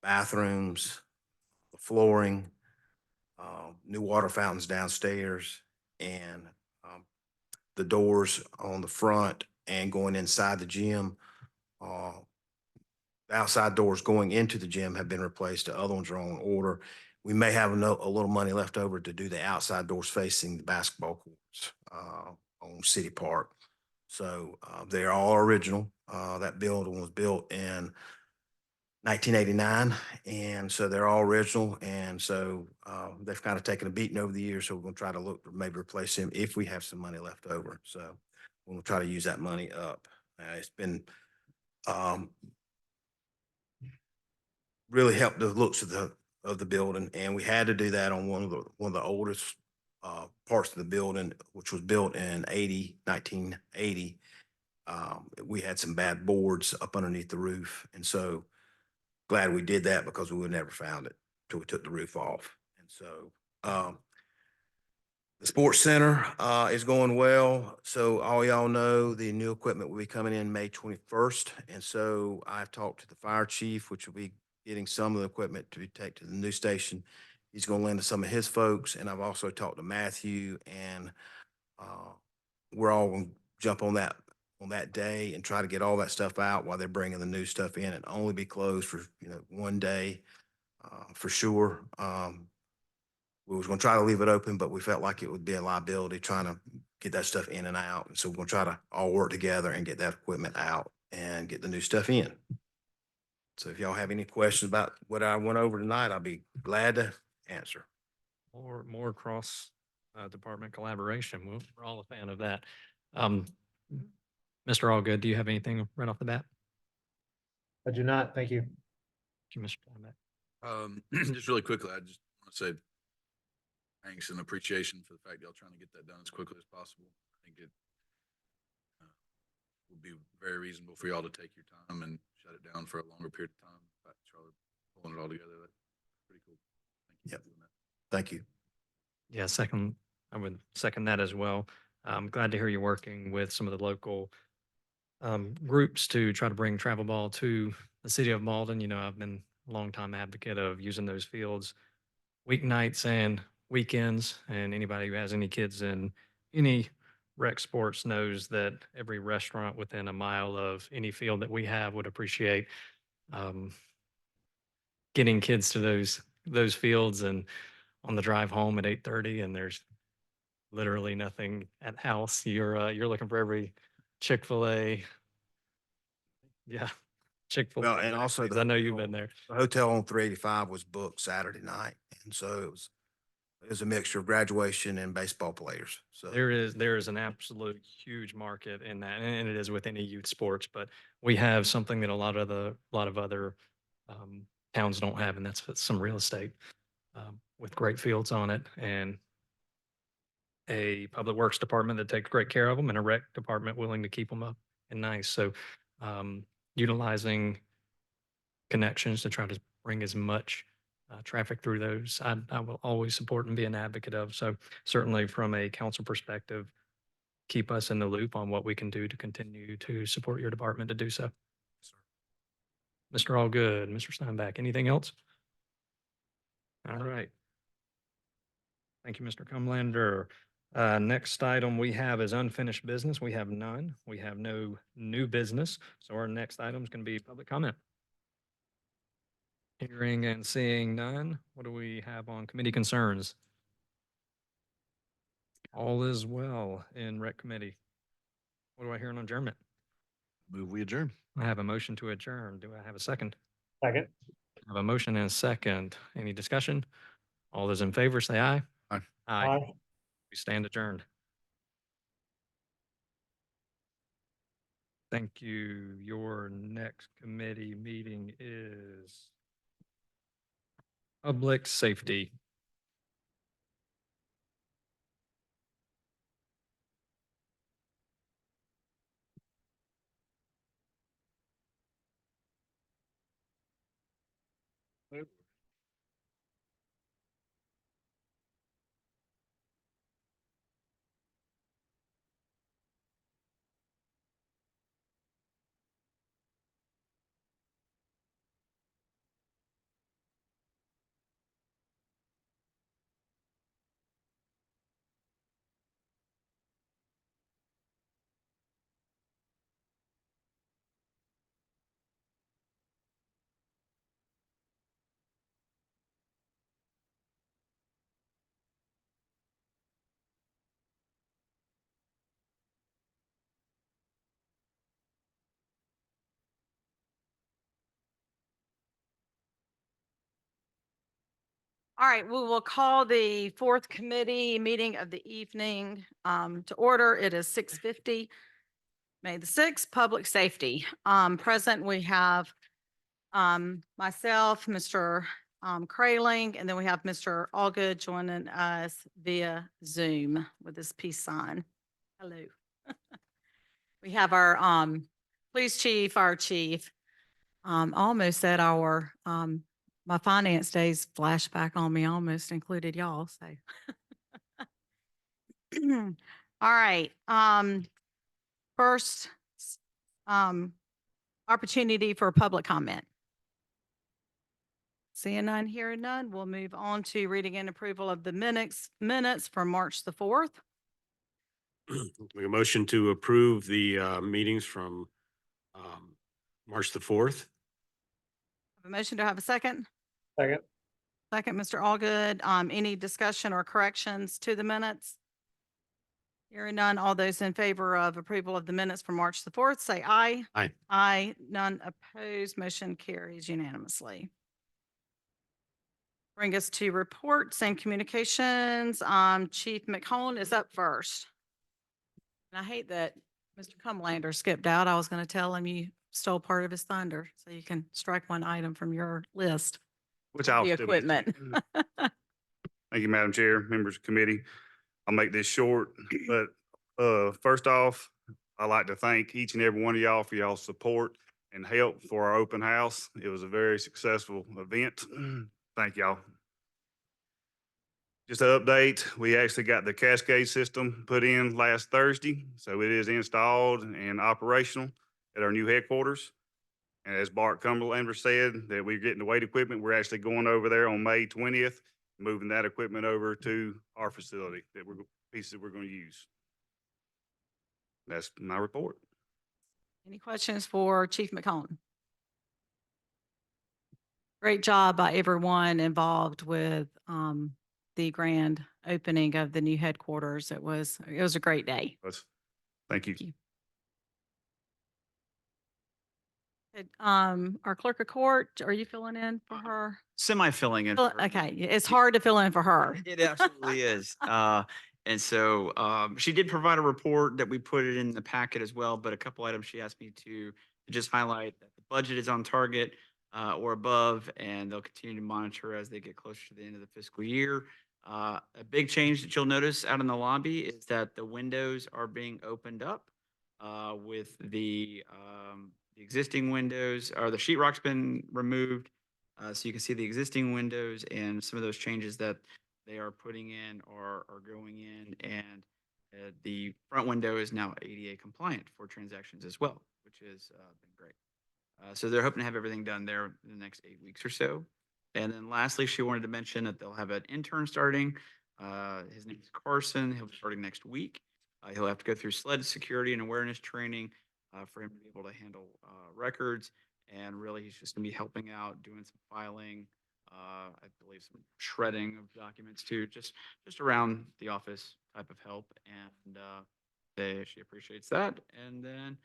bathrooms, the flooring, new water fountains downstairs, and the doors on the front and going inside the gym. The outside doors going into the gym have been replaced. The other ones are on order. We may have a little money left over to do the outside doors facing the basketball courts on City Park. So they're all original. That building was built in 1989, and so they're all original. And so they've kind of taken a beating over the years. So we're going to try to look to maybe replace them if we have some money left over. So we'll try to use that money up. It's been really helped the looks of the building, and we had to do that on one of the oldest parts of the building, which was built in 1980. We had some bad boards up underneath the roof, and so glad we did that because we would never found it till we took the roof off. And so the sports center is going well. So all y'all know the new equipment will be coming in May 21st. And so I've talked to the fire chief, which will be getting some of the equipment to take to the new station. He's going to lend to some of his folks. And I've also talked to Matthew, and we're all going to jump on that day and try to get all that stuff out while they're bringing the new stuff in, and only be closed for, one day for sure. We was going to try to leave it open, but we felt like it would be a liability trying to get that stuff in and out. And so we're going to try to all work together and get that equipment out and get the new stuff in. So if y'all have any questions about what I went over tonight, I'll be glad to answer. More cross department collaboration. We're all a fan of that. Mr. Allgood, do you have anything right off the bat? I do not, thank you. Thank you, Mr. Steinbeck. Just really quickly, I just want to say thanks and appreciation for the fact y'all trying to get that done as quickly as possible. I think it would be very reasonable for y'all to take your time and shut it down for a longer period of time. In fact, y'all are pulling it all together. That's pretty cool. Thank you Yep. for doing that. Thank you. Yeah, I would second that as well. I'm glad to hear you're working with some of the local groups to try to bring travel ball to the city of Mauldin. You know, I've been a longtime advocate of using those fields weeknights and weekends. And anybody who has any kids in any rec sports knows that every restaurant within a mile of any field that we have would appreciate um, getting kids to those fields. And on the drive home at 8:30, and there's literally nothing at house. You're looking for every Chick-fil-A. Yeah, Chick-fil-A. Well, and also I know you've been there. The hotel on 385 was booked Saturday night. And so it was a mixture of graduation and baseball players. So There is an absolute huge market in that, and it is with any youth sports. But we have something that a lot of other towns don't have, and that's some real estate with great fields on it, and a public works department that takes great care of them, and a rec department willing to keep them up and nice. So utilizing connections to try to bring as much traffic through those, I will always support and be an advocate of. So certainly from a council perspective, keep us in the loop on what we can do to continue to support your department to do so. Mr. Allgood, Mr. Steinbeck, anything else? All right. Thank you, Mr. Cumlander. Next item we have is unfinished business. We have none. We have no new business. So our next item is going to be public comment. Hearing and seeing none. What do we have on committee concerns? All is well in rec committee. What do I hear on adjournment? Move we adjourn. I have a motion to adjourn. Do I have a second? Second. I have a motion and a second. Any discussion? All those in favor say aye. Aye. Aye. We stand adjourned. Thank you. Your next committee meeting is public safety. All right, we will call the fourth committee meeting of the evening to order. It is 6:50, May the 6th, Public Safety. Present, we have myself, Mr. Kraling, and then we have Mr. Allgood joining us via Zoom with his peace sign. Hello. We have our police chief, our chief, almost at our my finance days flashback on me almost included y'all, so. All right, first, opportunity for public comment. Seeing none, hearing none, we'll move on to reading and approval of the minutes for March the 4th. Make a motion to approve the meetings from March the 4th. Have a motion to have a second? Second. Second, Mr. Allgood. Any discussion or corrections to the minutes? Hearing none, all those in favor of approval of the minutes for March the 4th, say aye. Aye. Aye, none opposed, motion carries unanimously. bring us to reports and communications. Chief McCollum is up first. And I hate that Mr. Cumlander skipped out. I was going to tell him you stole part of his thunder, so you can strike one item from your list. Which of I'll the still get to. equipment. Thank you, Madam Chair, members of the committee. I'll make this short, but first off, I'd like to thank each and every one of y'all for y'all's support and help for our open house. It was a very successful event. Thank y'all. Just an update, we actually got the cascade system put in last Thursday, so it is installed and operational at our new headquarters. And as Bart Cumberlander said, that we're getting the weight equipment, we're actually going over there on May 20th, moving that equipment over to our facility pieces we're going to use. That's my report. Any questions for Chief McCollum? Great job by everyone involved with the grand opening of the new headquarters. It was a great day. Thank you. Thank you. Good. Our clerk of court, are you filling in for her? Semi-filling in. for her. Okay, it's hard to fill in for her. It absolutely is. And so she did provide a report that we put it in the packet as well, but a couple items she asked me to just highlight that the budget is on target or above, and they'll continue to monitor as they get closer to the end of the fiscal year. A big change that you'll notice out in the lobby is that the windows are being opened up with the existing windows, or the sheetrock's been removed. So you can see the existing windows and some of those changes that they are putting in or are going in. And the front window is now ADA compliant for transactions as well, which has been great. So they're hoping to have everything done there in the next 8 weeks or so. And then lastly, she wanted to mention that they'll have an intern starting. His name is Carson. He'll be starting next week. He'll have to go through SLED security and awareness training for him to be able to handle records. And really, he's just going to be helping out, doing some filing, I believe some shredding of documents too, just around the office type of help. And she appreciates that. And then,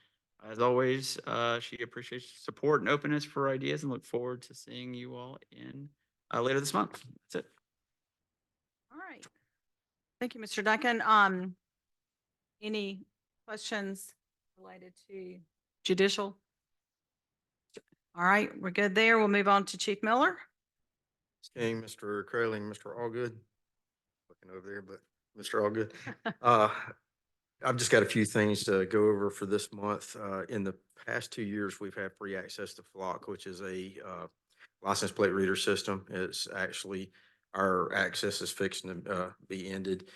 as always, she appreciates support and openness for ideas, and look forward to seeing you all in later this month. That's it. All right. Thank you, Mr. Duncan. Any questions related to judicial? All right, we're good there. We'll move on to Chief Miller. Okay, Mr. Crayling, Mr. Allgood. Looking over there, but Mr. Allgood. I've just got a few things to go over for this month. In the past 2 years, we've had free access to Flock, which is a license plate reader system. It's actually, our access is fixing to be ended.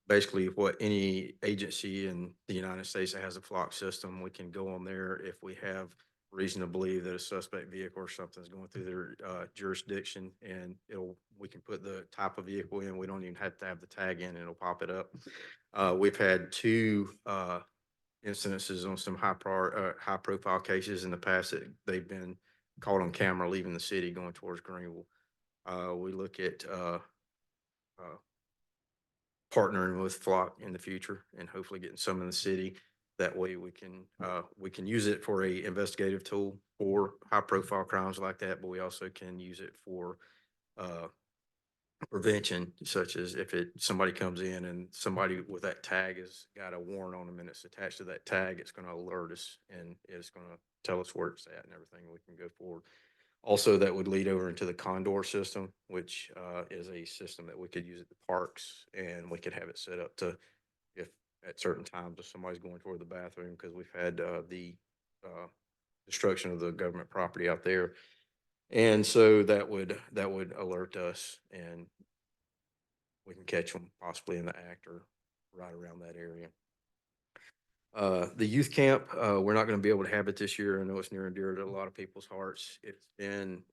Basically, what any agency in the United States that has a Flock system, we can go on there if we have reason to believe that a suspect vehicle or something is going through their jurisdiction, and we can put the type of vehicle in. We don't even have to have the tag in, and it'll pop it up. We've had two incidences on some high profile cases in the past that they've been caught on camera leaving the city going towards Greenville. We look at partnering with Flock in the future and hopefully getting some in the city. That way we can use it for a investigative tool for high profile crimes like that, but we also can use it for prevention, such as if somebody comes in and somebody with that tag has got a warrant on them and it's attached to that tag, it's going to alert us and it's going to tell us where it's at and everything. We can go forward. Also, that would lead over into the Condor system, which is a system that we could use at the parks, and we could have it set up to, if at certain times if somebody's going toward the bathroom, because we've had the destruction of the government property out there. And so that would alert us, and we can catch them possibly in the act or right around that area. The youth camp, we're not going to be able to have it this year. I know it's near and dear to a lot of people's hearts.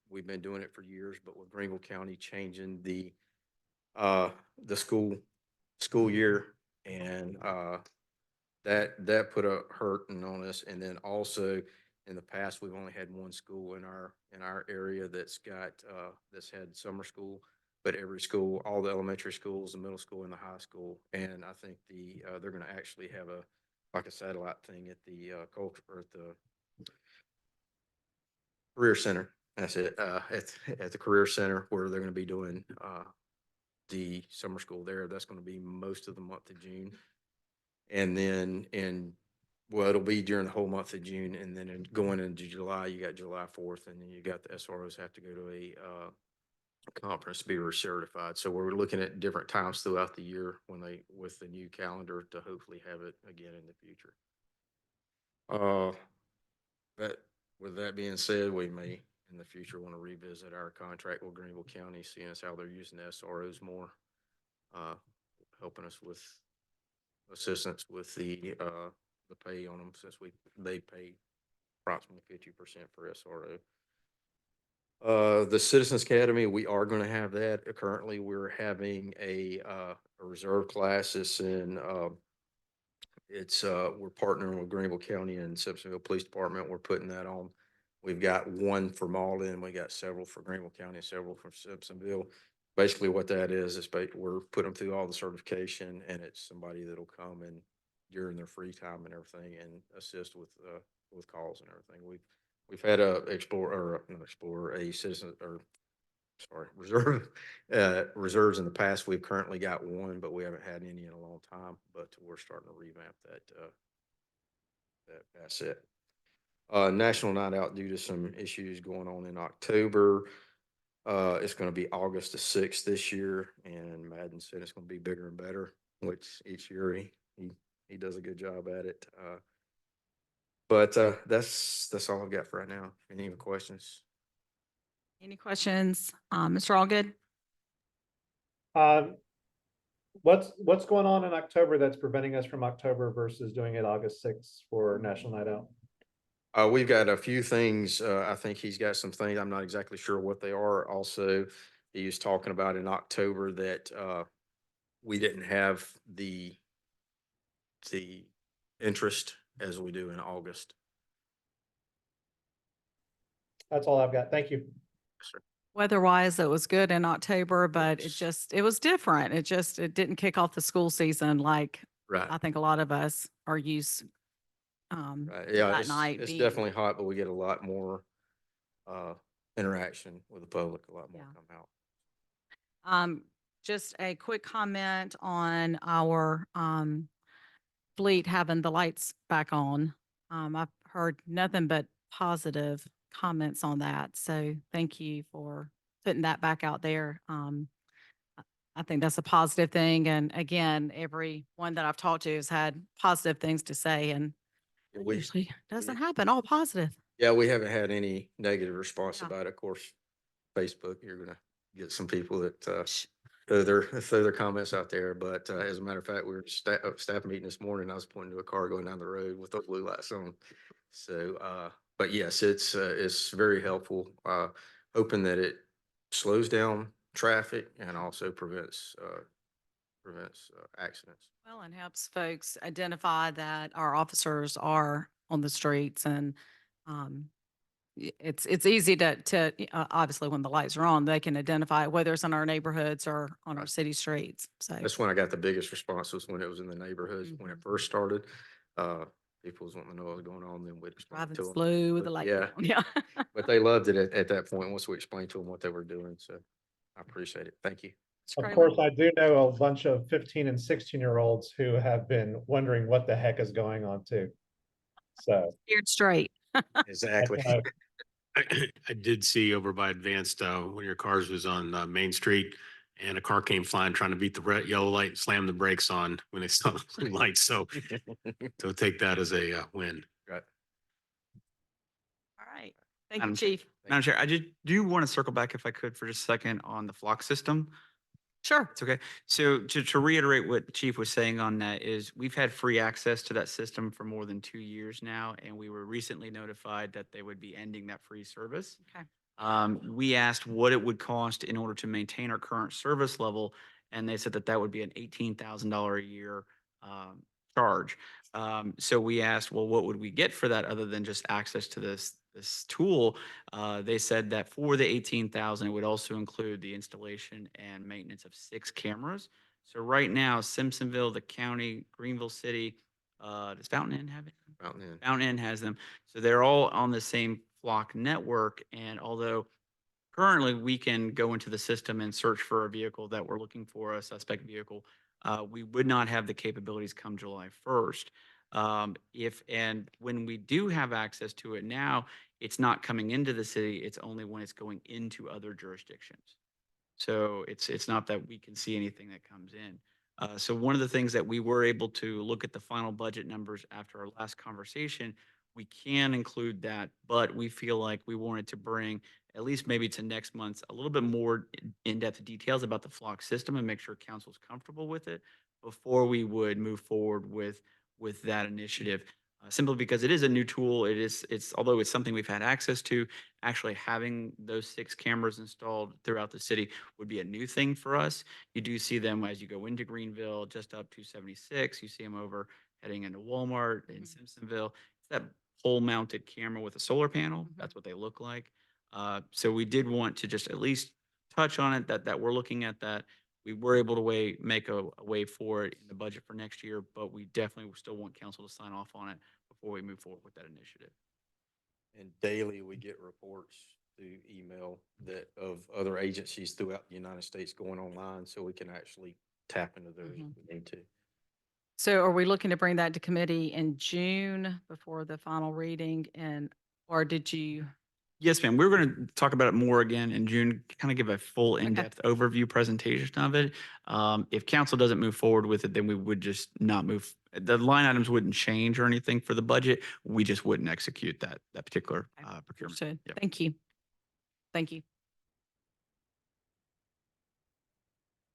We've been doing it for years, but with Greenville County changing the school year, and that put a hurting on us. And then also in the past, we've only had one school in our area that's had summer school, but every school, all the elementary schools, the middle school and the high school. And I think they're going to actually have a satellite thing at the culture, or at the career center. That's it, at the Career Center where they're gonna be doing, the summer school there. That's gonna be most of the month of June. And then well, it'll be during the whole month of June, and then going into July, you got July 4th, and then you got the SROs have to go to a, conference to be recertified. So we're looking at different times throughout the year with the new calendar to hopefully have it again in the future. But with that being said, we may in the future want to revisit our contract with Greenville County, seeing as how they're using the SROs more, helping us with assistance with the pay on them since they pay approximately 50% for SRO. The Citizens Academy, we are going to have that. Currently, we're having a reserve class. We're partnering with Greenville County and Simpsonville Police Department. We're putting that on. We've got one for Mauldin. We got several for Greenville County and several for Simpsonville. Basically what that is we're putting them through all the certification, and it's somebody that'll come and during their free time and everything and assist with calls and everything. We've had a citizen or sorry, reserves in the past. We've currently got one, but we haven't had any in a long time, but we're starting to revamp that asset. National Night Out, due to some issues going on in October. It's going to be August the 6th this year, and Madden said it's going to be bigger and better, which each year he does a good job at it. But that's all I've got for right now. Any questions? Any questions? Mr. Allgood? What's going on in October that's preventing us from October versus doing it August 6th for National Night Out? We've got a few things. I think he's got some things. I'm not exactly sure what they are. Also, he was talking about in October that we didn't have the interest as we do in August. That's all I've got. Thank you. Weather-wise, it was good in October, but Yes. it was different. It didn't kick off the school season like Right. I think a lot of us are used Right. to Yeah, that night it's being. definitely hot, but we get a lot more interaction with the public, a lot more Yeah. come out. Just a quick comment on our fleet having the lights back on. I've heard nothing but positive comments on that. So thank you for putting that back out there. I think that's a positive thing. And again, everyone that I've talked to has had positive things to say, and it We- usually doesn't happen, all positive. Yeah, we haven't had any negative response Yeah. about it. Of course, Facebook, you're gonna get some people that Shh. throw their comments out there. But as a matter of fact, we were at staff meeting this morning. I was pointing to a car going down the road with the blue lights on. So, but yes, it's very helpful. Hoping that it slows down traffic and also prevents accidents. Well, and helps folks identify that our officers are on the streets, and it's easy to obviously when the lights are on, they can identify whether it's in our neighborhoods or on our Right. city streets. So That's when I got the biggest response was when it was in the neighborhoods, when it first started. People was wanting to know what was going on, then we'd explain driving to them. slow with the But light yeah. down. Yeah. But they loved it at that point, once we explained to them what they were doing. So I appreciate it. Thank you. Of course, I do know a bunch of 15 and 16-year-olds who have been wondering what the heck is going on too. So Steered straight. Exactly. I did see over by Advanced, one of your cars was on Main Street, and a car came flying trying to beat the red, yellow light, and slam the brakes on when they saw the blue lights. So take that as a win. Right. All right. Thank you, Madam- Chief. Madam Chair, I do want to circle back if I could for just a second on the flock system. Sure. It's okay. So to reiterate what the Chief was saying on that is we've had free access to that system for more than 2 years now, and we were recently notified that they would be ending that free service. Okay. We asked what it would cost in order to maintain our current service level, and they said that that would be an $18,000 a year charge. So we asked, well, what would we get for that other than just access to this tool? They said that for the 18,000, it would also include the installation and maintenance of 6 cameras. So right now, Simpsonville, the county, Greenville City, does Fountain Inn have it? Mountain Inn. Fountain Inn has them. So they're all on the same flock network. And although currently we can go into the system and search for a vehicle that we're looking for, a suspect vehicle, we would not have the capabilities come July 1st. And when we do have access to it now, it's not coming into the city, it's only when it's going into other jurisdictions. So it's not that we can see anything that comes in. So one of the things that we were able to look at the final budget numbers after our last conversation, we can include that, but we feel like we wanted to bring at least maybe to next month's a little bit more in-depth details about the flock system and make sure council's comfortable with it before we would move forward with that initiative. Simply because it is a new tool. It's although it's something we've had access to, actually having those 6 cameras installed throughout the city would be a new thing for us. You do see them as you go into Greenville, just up 276. You see them over heading into Walmart in Simpsonville. It's that pole mounted camera with a solar panel. That's what they look like. So we did want to just at least touch on it, that we're looking at that. We were able to make a way for it in the budget for next year, but we definitely still want council to sign off on it before we move forward with that initiative. And daily, we get reports through email that of other agencies throughout the United States going online, so we can actually tap into those if we need to. So are we looking to bring that to committee in June before the final reading or did you? Yes, ma'am. We're going to talk about it more again in June, kind of give a full in-depth overview presentation of it. If council doesn't move forward with it, then we would just not move. The line items wouldn't change or anything for the budget. We just wouldn't execute that particular procurement. Understood. Yep. Thank you. Thank you.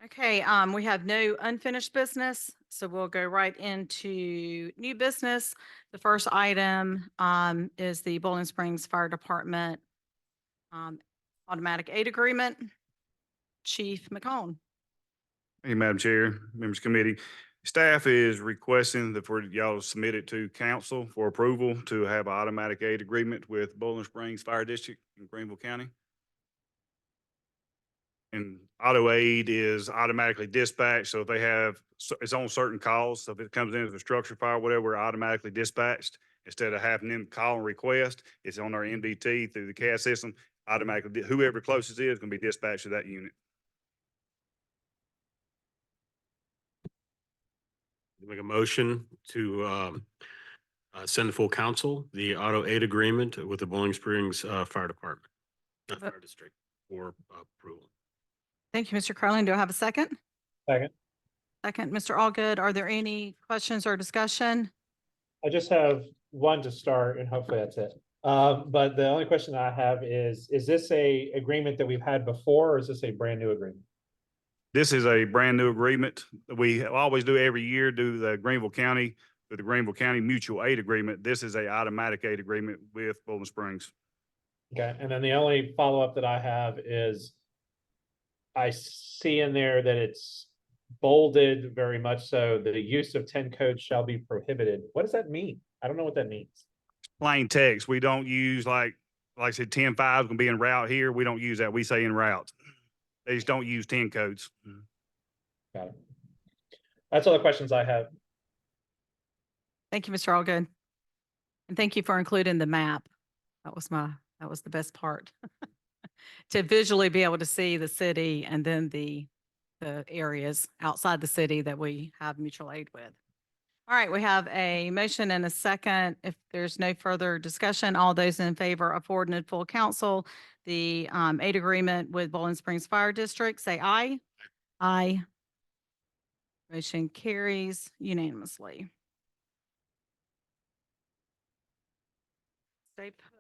Okay, we have no unfinished business, so we'll go right into new business. The first item is the Bowling Springs Fire Department automatic aid agreement. Chief McCone. Thank you, Madam Chair, members of the committee. Staff is requesting that for y'all to submit it to council for approval to have an automatic aid agreement with Bowling Springs Fire District in Greenville County. And auto aid is automatically dispatched. So if they have, it's on certain calls. So if it comes in as a structure fire, whatever, we're automatically dispatched. Instead of having them call and request, it's on our MDT through the CAD system. Automatically, whoever closest is going to be dispatched to that unit. Make a motion to send the full council the auto aid agreement with the Bowling Springs Fire Department, Fire District for approval. Thank you, Mr. Carlin. Do I have a second? Second. Second, Mr. Allgood. Are there any questions or discussion? I just have one to start and hopefully that's it. But the only question I have is this a agreement that we've had before or is this a brand new agreement? This is a brand new agreement. We always do every year, do the Greenville County, with the Greenville County Mutual Aid Agreement. This is a automatic aid agreement with Bowling Springs. Okay, and then the only follow-up that I have is I see in there that it's bolded very much so, the use of 10 codes shall be prohibited. What does that mean? I don't know what that means. Plain text. We don't use like I said, 10-5 is gonna be en route here. We don't use that. We say en route. They just don't use 10 codes. Got it. That's all the questions I have. Thank you, Mr. Allgood. And thank you for including the map. That was the best part. To visually be able to see the city and then the areas outside the city that we have mutual aid with. All right, we have a motion and a second. If there's no further discussion, all those in favor of forwarding to full council the aid agreement with Bowling Springs Fire District, say aye. Aye. Motion carries unanimously. Stay put.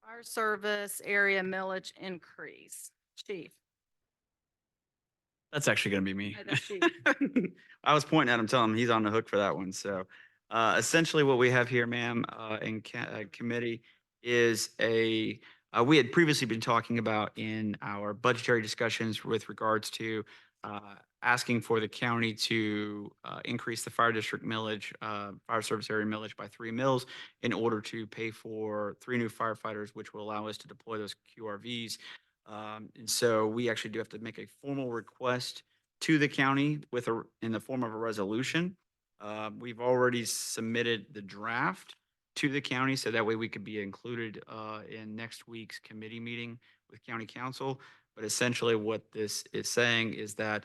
Fire service area millage increase. Chief. That's actually going to be me. Oh, that's you. I was pointing at him, telling him he's on the hook for that one. So essentially what we have here, ma'am, in committee is we had previously been talking about in our budgetary discussions with regards to asking for the county to increase the fire district millage, fire service area millage by 3 mills in order to pay for 3 new firefighters, which will allow us to deploy those QRVs. And so we actually do have to make a formal request to the county in the form of a resolution. We've already submitted the draft. to the county, so that way we could be included in next week's committee meeting with county council. But essentially what this is saying is that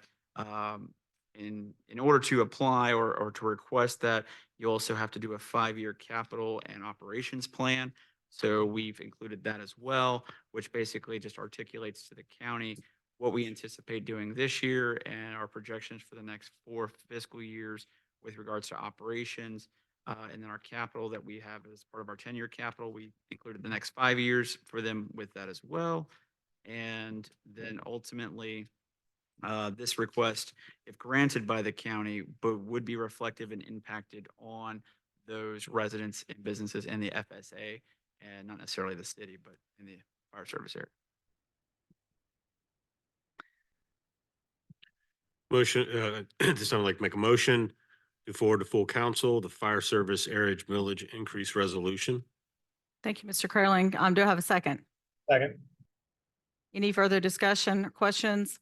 in order to apply or to request that, you also have to do a 5-year capital and operations plan. So we've included that as well, which basically just articulates to the county what we anticipate doing this year and our projections for the next 4 fiscal years with regards to operations. And then our capital that we have as part of our 10-year capital, we included the next 5 years for them with that as well. And then ultimately, this request, if granted by the county, but would be reflective and impacted on those residents and businesses in the FSA, and not necessarily the city, but in the fire service area. Motion, does someone like to make a motion to forward to full council, the fire service average millage increase resolution? Thank you, Mr. Curling. Do I have a second? Second. Any further discussion or questions?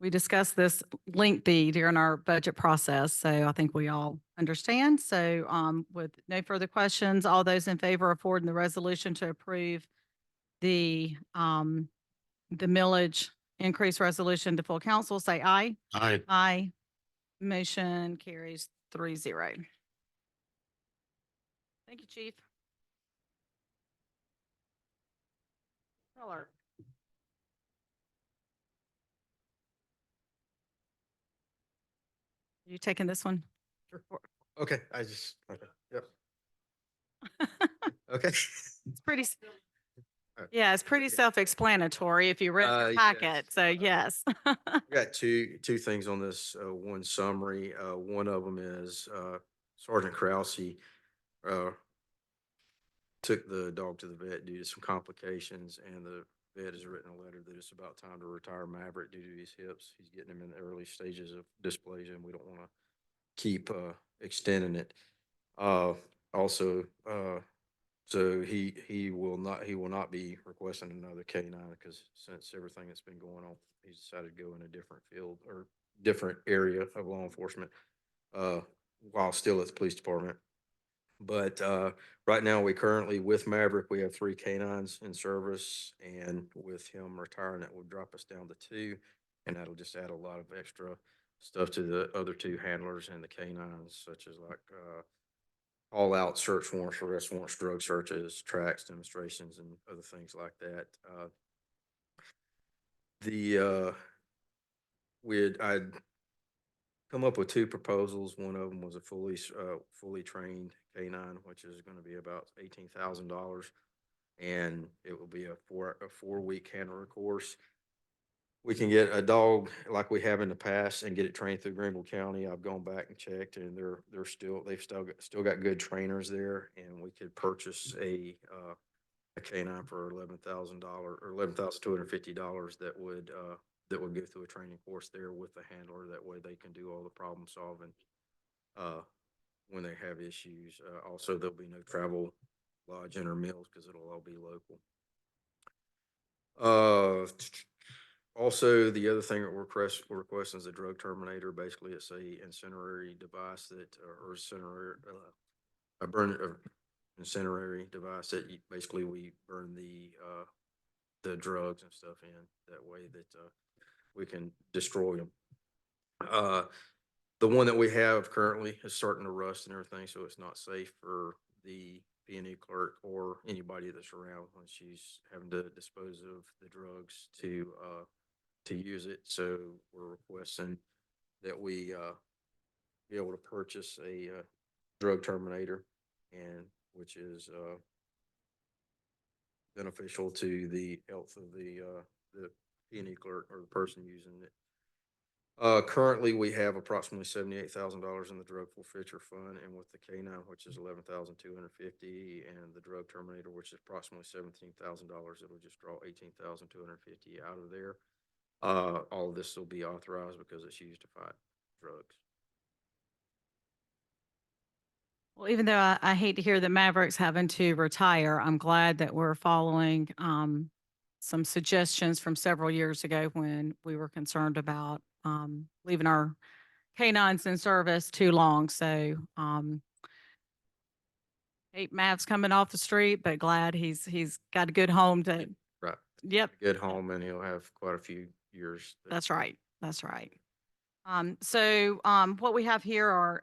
We discussed this lengthy during our budget process, so I think we all understand. So with no further questions, all those in favor of forwarding the resolution to approve the millage increase resolution to full council, say aye. Aye. Aye. Motion carries 3-0. Thank you, Chief. Miller. You taking this one? Okay, yep. Okay. It's pretty, Alright. yeah, it's pretty Okay. self-explanatory if you read the Yes. packet, so yes. I got two things on this, one summary. One of them is, Sergeant Krause, took the dog to the vet due to some complications, and the vet has written a letter that it's about time to retire Maverick due to his hips. He's getting him in the early stages of dysplasia, and we don't want to keep extending it. Also, so he will not be requesting another K9, because since everything that's been going on, he's decided to go in a different field or different area of law enforcement, while still at the police department. But right now, we currently, with Maverick, we have 3 K9s in service, and with him retiring, that will drop us down to 2, and that'll just add a lot of extra stuff to the other 2 handlers and the K9s, such as like all-out search warrants, arrest warrants, drug searches, tracks, demonstrations, and other things like that. I'd come up with 2 proposals. One of them was a fully trained K9, which is going to be about $18,000, and it will be a 4-week handler course. We can get a dog like we have in the past and get it trained through Greenville County. I've gone back and checked, and they've still got good trainers there, and we could purchase a K9 for $11,000 or $11,250 that would go through a training course there with the handler. That way they can do all the problem solving when they have issues. Also, there'll be no travel, lodging, or meals, because it'll all be local. Also, the other thing that we're requesting is a drug terminator. Basically, it's a incendiary device that, or incendiary device that basically we burn the drugs and stuff in. That way that we can destroy them. The one that we have currently is starting to rust and everything, so it's not safe for the P&E clerk or anybody that's around when she's having to dispose of the drugs to use it. So we're requesting that we be able to purchase a drug terminator, and which is beneficial to the health of the P&E clerk or the person using it. Currently, we have approximately $78,000 in the drug forfeiture fund, and with the K9, which is $11,250, and the drug terminator, which is approximately $17,000, it'll just draw $18,250 out of there. All of this will be authorized because it's used to fight drugs. Well, even though I hate to hear that Maverick's having to retire, I'm glad that we're following some suggestions from several years ago when we were concerned about leaving our K9s in service too long. So Hate Matt's coming off the street, but glad he's got a good home to, Right. yep, Good home, and he'll have quite a few years. that's right. That's right. What we have here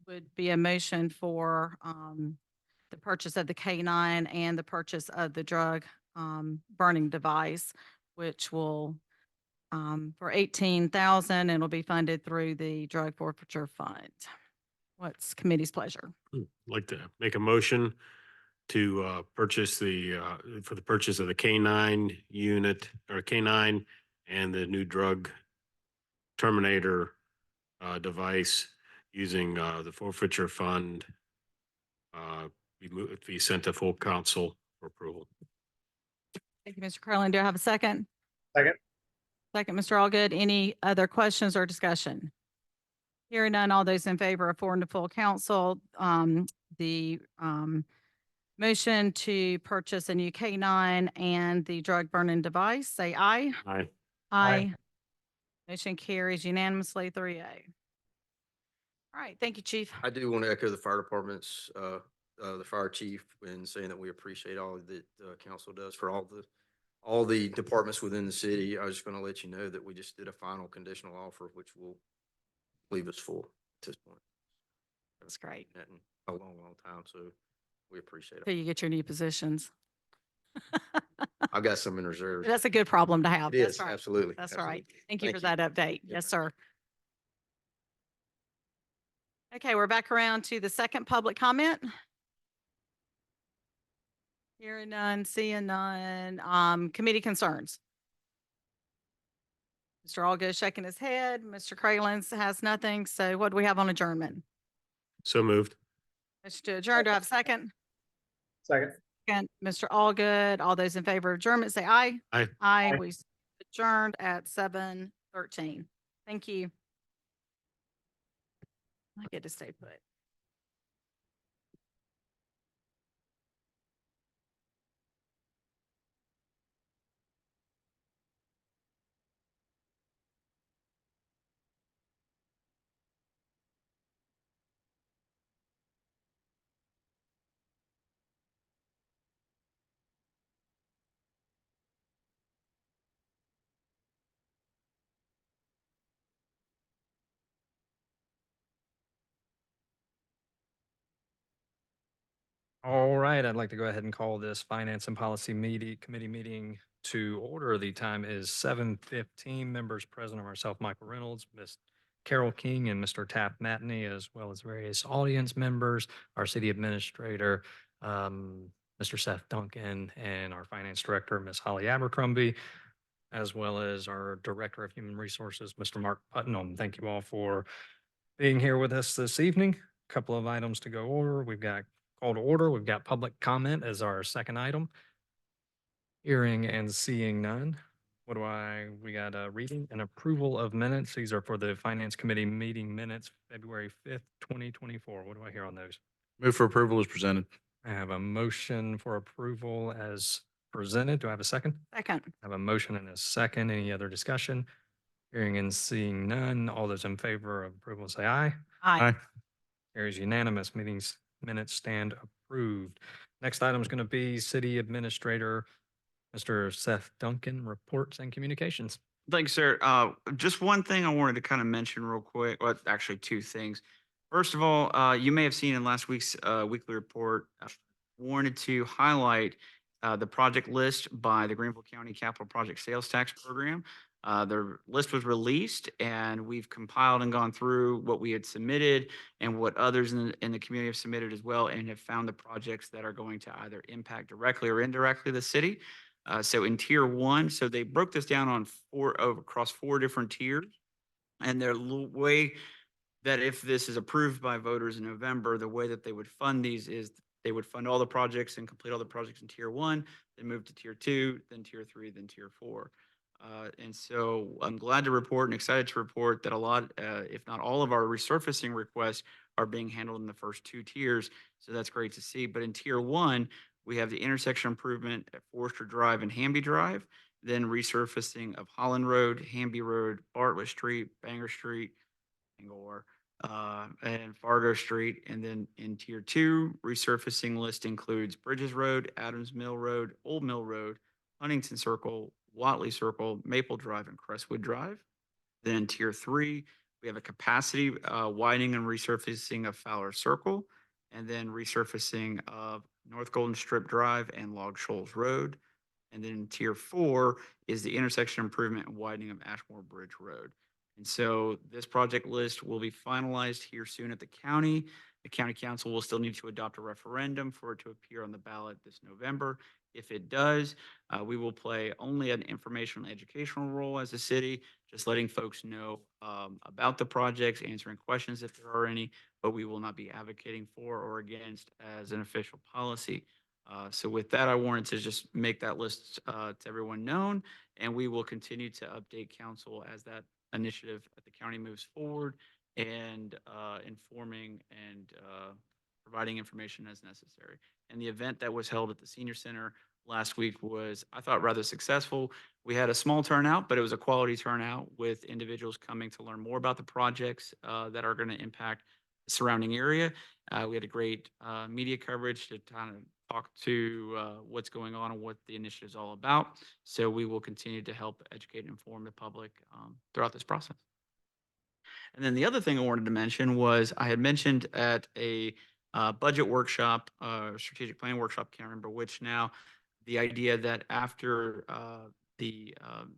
would be a motion for, the purchase of the K-9 and the purchase of the drug, burning device, which will, for 18,000, and it'll be funded through the drug forfeiture fund. What's committee's pleasure? Like to make a motion to purchase for the purchase of the K-9 unit or K-9 and the new drug terminator device using the forfeiture fund. Be sent to full council for approval. Thank you, Mr. Curlin. Do I have a second? Second. Second, Mr. Allgood. Any other questions or discussion? Hearing none, all those in favor of forwarding to full council, the motion to purchase a new K-9 and the drug burning device, say aye. Aye. Aye. Motion carries unanimously 3-0. All right, thank you, Chief. I do want to echo the fire department's, the fire chief in saying that we appreciate all that the council does for all the departments within the city. I was just going to let you know that we just did a final conditional offer, which will leave us full at this point. That's great. That in a long, long time, so we appreciate Till it. you get your new positions. I've got some in reserve. That's a good problem to have. It That's is, right. absolutely. That's absolutely. right. Thank you for Thank that update. Yes, Yes, sir. Okay, we're back around to the second public comment. Hearing none, seeing none. Committee concerns. Mr. Allgood shaking his head. Mr. Craylands has nothing. So what do we have on adjournment? So moved. Mr. Adjourn, do I have a second? Second. Second, Mr. Allgood. All those in favor of adjournment, say aye. Aye. Aye. Aye. We adjourned at 7:13. Thank you. I get to stay put. All right, I'd like to go ahead and call this Finance and Policy Committee meeting to order. The time is 7:15. Members present are myself, Michael Reynolds, Miss Carol King, and Mr. Taft Matney, as well as various audience members, our city administrator, Mr. Seth Duncan, and our finance director, Miss Holly Abercrombie, as well as our Director of Human Resources, Mr. Mark Putnam. Thank you all for being here with us this evening. A couple of items to go over. We've got call to order. We've got public comment as our second item. Hearing and seeing none. We got a reading and approval of minutes. These are for the Finance Committee meeting minutes, February 5th, 2024. What do I hear on those? Move for approval as presented. I have a motion for approval as presented. Do I have a second? Second. I have a motion and a second. Any other discussion? Hearing and seeing none. All those in favor of approval say aye. Aye. Carries unanimous. Meetings minutes stand approved. Next item is going to be City Administrator, Mr. Seth Duncan, reports and communications. Thanks, sir. Just one thing I wanted to kind of mention real quick. Well, actually, two things. First of all, you may have seen in last week's weekly report, wanted to highlight the project list by the Greenville County Capital Project Sales Tax Program. The list was released, and we've compiled and gone through what we had submitted and what others in the community have submitted as well, and have found the projects that are going to either impact directly or indirectly the city. So in tier one, so they broke this down on across 4 different tiers, and their way that if this is approved by voters in November, the way that they would fund these is they would fund all the projects and complete all the projects in tier one, then move to tier 2, then tier 3, then tier 4. And so I'm glad to report and excited to report that a lot, if not all of our resurfacing requests are being handled in the first 2 tiers. So that's great to see. But in tier 1, we have the intersection improvement at Forester Drive and Hamby Drive, then resurfacing of Holland Road, Hamby Road, Bartlett Street, Banger Street, Angor, and Fargo Street. And then in tier two, resurfacing list includes Bridges Road, Adams Mill Road, Old Mill Road, Huntington Circle, Watley Circle, Maple Drive, and Crestwood Drive. Then in tier three, we have a capacity widening and resurfacing of Fowler Circle, and then resurfacing of North Golden Strip Drive and Log Shoals Road. And then tier four is the intersection improvement and widening of Ashmore Bridge Road. And so this project list will be finalized here soon at the county. The county council will still need to adopt a referendum for it to appear on the ballot this November. If it does, we will play only an informational and educational role as a city, just letting folks know about the projects, answering questions if there are any, but we will not be advocating for or against as an official policy. So with that, I wanted to just make that list to everyone known, and we will continue to update council as that initiative at the county moves forward and informing and providing information as necessary. And the event that was held at the senior center last week was, I thought, rather successful. We had a small turnout, but it was a quality turnout with individuals coming to learn more about the projects that are going to impact the surrounding area. We had a great media coverage to kind of talk to what's going on and what the initiative is all about. So we will continue to help educate and inform the public throughout this process. And then the other thing I wanted to mention was I had mentioned at a budget workshop, strategic planning workshop, can't remember which now, the idea that after the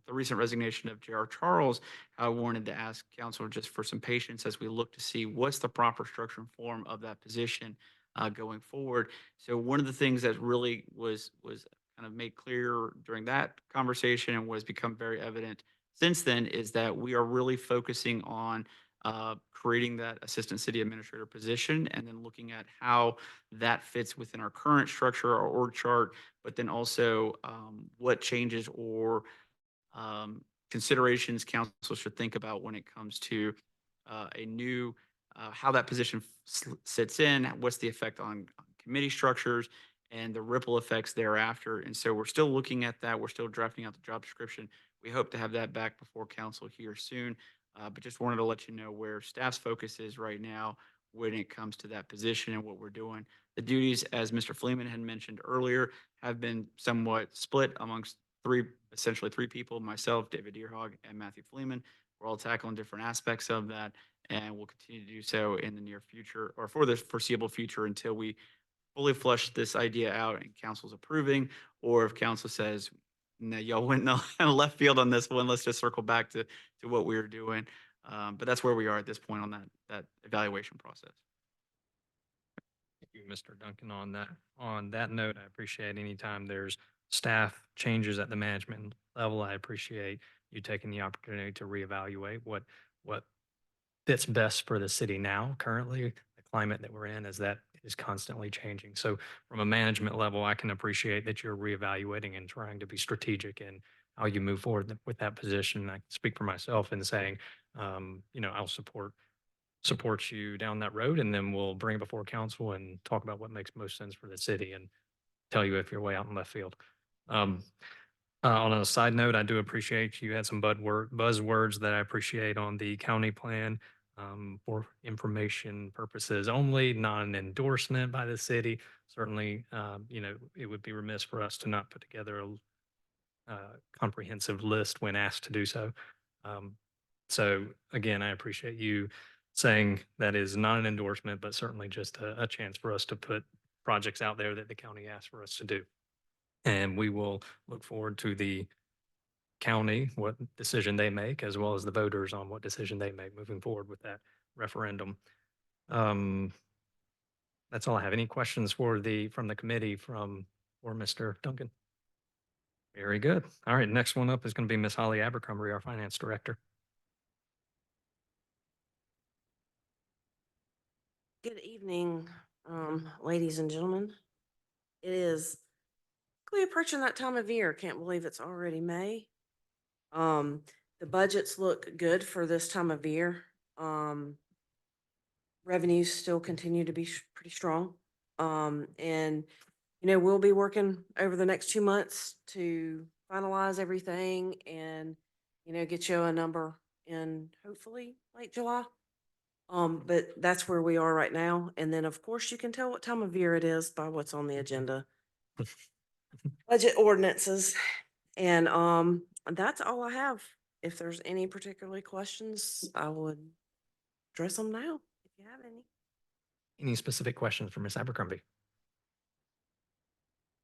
recent resignation of J.R. Charles, I wanted to ask council just for some patience as we look to see what's the proper structure and form of that position going forward. So one of the things that really was kind of made clear during that conversation and was become very evident since then is that we are really focusing on creating that assistant city administrator position and then looking at how that fits within our current structure, our org chart, but then also what changes or considerations council should think about when it comes to a new, how that position sits in, what's the effect on committee structures, and the ripple effects thereafter. And so we're still looking at that. We're still drafting out the job description. We hope to have that back before council here soon. But just wanted to let you know where staff's focus is right now when it comes to that position and what we're doing. The duties, as Mr. Fleeman had mentioned earlier, have been somewhat split amongst essentially three people, myself, David Deerhog, and Matthew Fleeman. We're all tackling different aspects of that, and we'll continue to do so in the near future or for the foreseeable future until we fully flush this idea out and council's approving, or if council says, no, y'all went in left field on this one, let's just circle back to what we were doing. But that's where we are at this point on that evaluation process. Thank you, Mr. Duncan, on that. On that note, I appreciate anytime there's staff changes at the management level. I appreciate you taking the opportunity to reevaluate what fits best for the city now, currently, the climate that we're in, as that is constantly changing. So from a management level, I can appreciate that you're reevaluating and trying to be strategic in how you move forward with that position. I can speak for myself in saying, I'll support you down that road, and then we'll bring it before council and talk about what makes most sense for the city and tell you if you're way out in left field. On a side note, I do appreciate you had some buzzwords that I appreciate on the county plan for information purposes only, not an endorsement by the city. Certainly, it would be remiss for us to not put together a comprehensive list when asked to do so. So again, I appreciate you saying that is not an endorsement, but certainly just a chance for us to put projects out there that the county asked for us to do. And we will look forward to the county, what decision they make, as well as the voters on what decision they make moving forward with that referendum. That's all I have. Any questions from the committee for Mr. Duncan? Very good. All right, next one up is going to be Ms. Holly Abercrombie, our finance director. Good evening, ladies and gentlemen. It is quickly approaching that time of year. Can't believe it's already May. The budgets look good for this time of year. Revenues still continue to be pretty strong. And we'll be working over the next 2 months to finalize everything and, get you a number in hopefully late July. But that's where we are right now. And then, of course, you can tell what time of year it is by what's on the agenda. Budget ordinances. And, that's all I have. If there's any particularly questions, I would address them now, if you have any. Any specific questions for Ms. Abercrombie?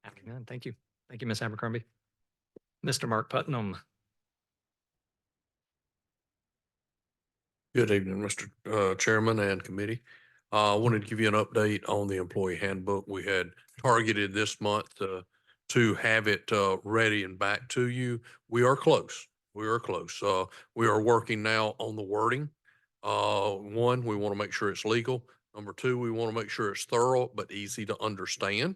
Having none, thank you. Thank you, Ms. Abercrombie. Mr. Mark Putnam. Good evening, Mr. Chairman and committee. I wanted to give you an update on the employee handbook. We had targeted this month to have it ready and back to you. We are close. We are close. We are working now on the wording. One, we want to make sure it's legal. Number two, we want to make sure it's thorough but easy to understand.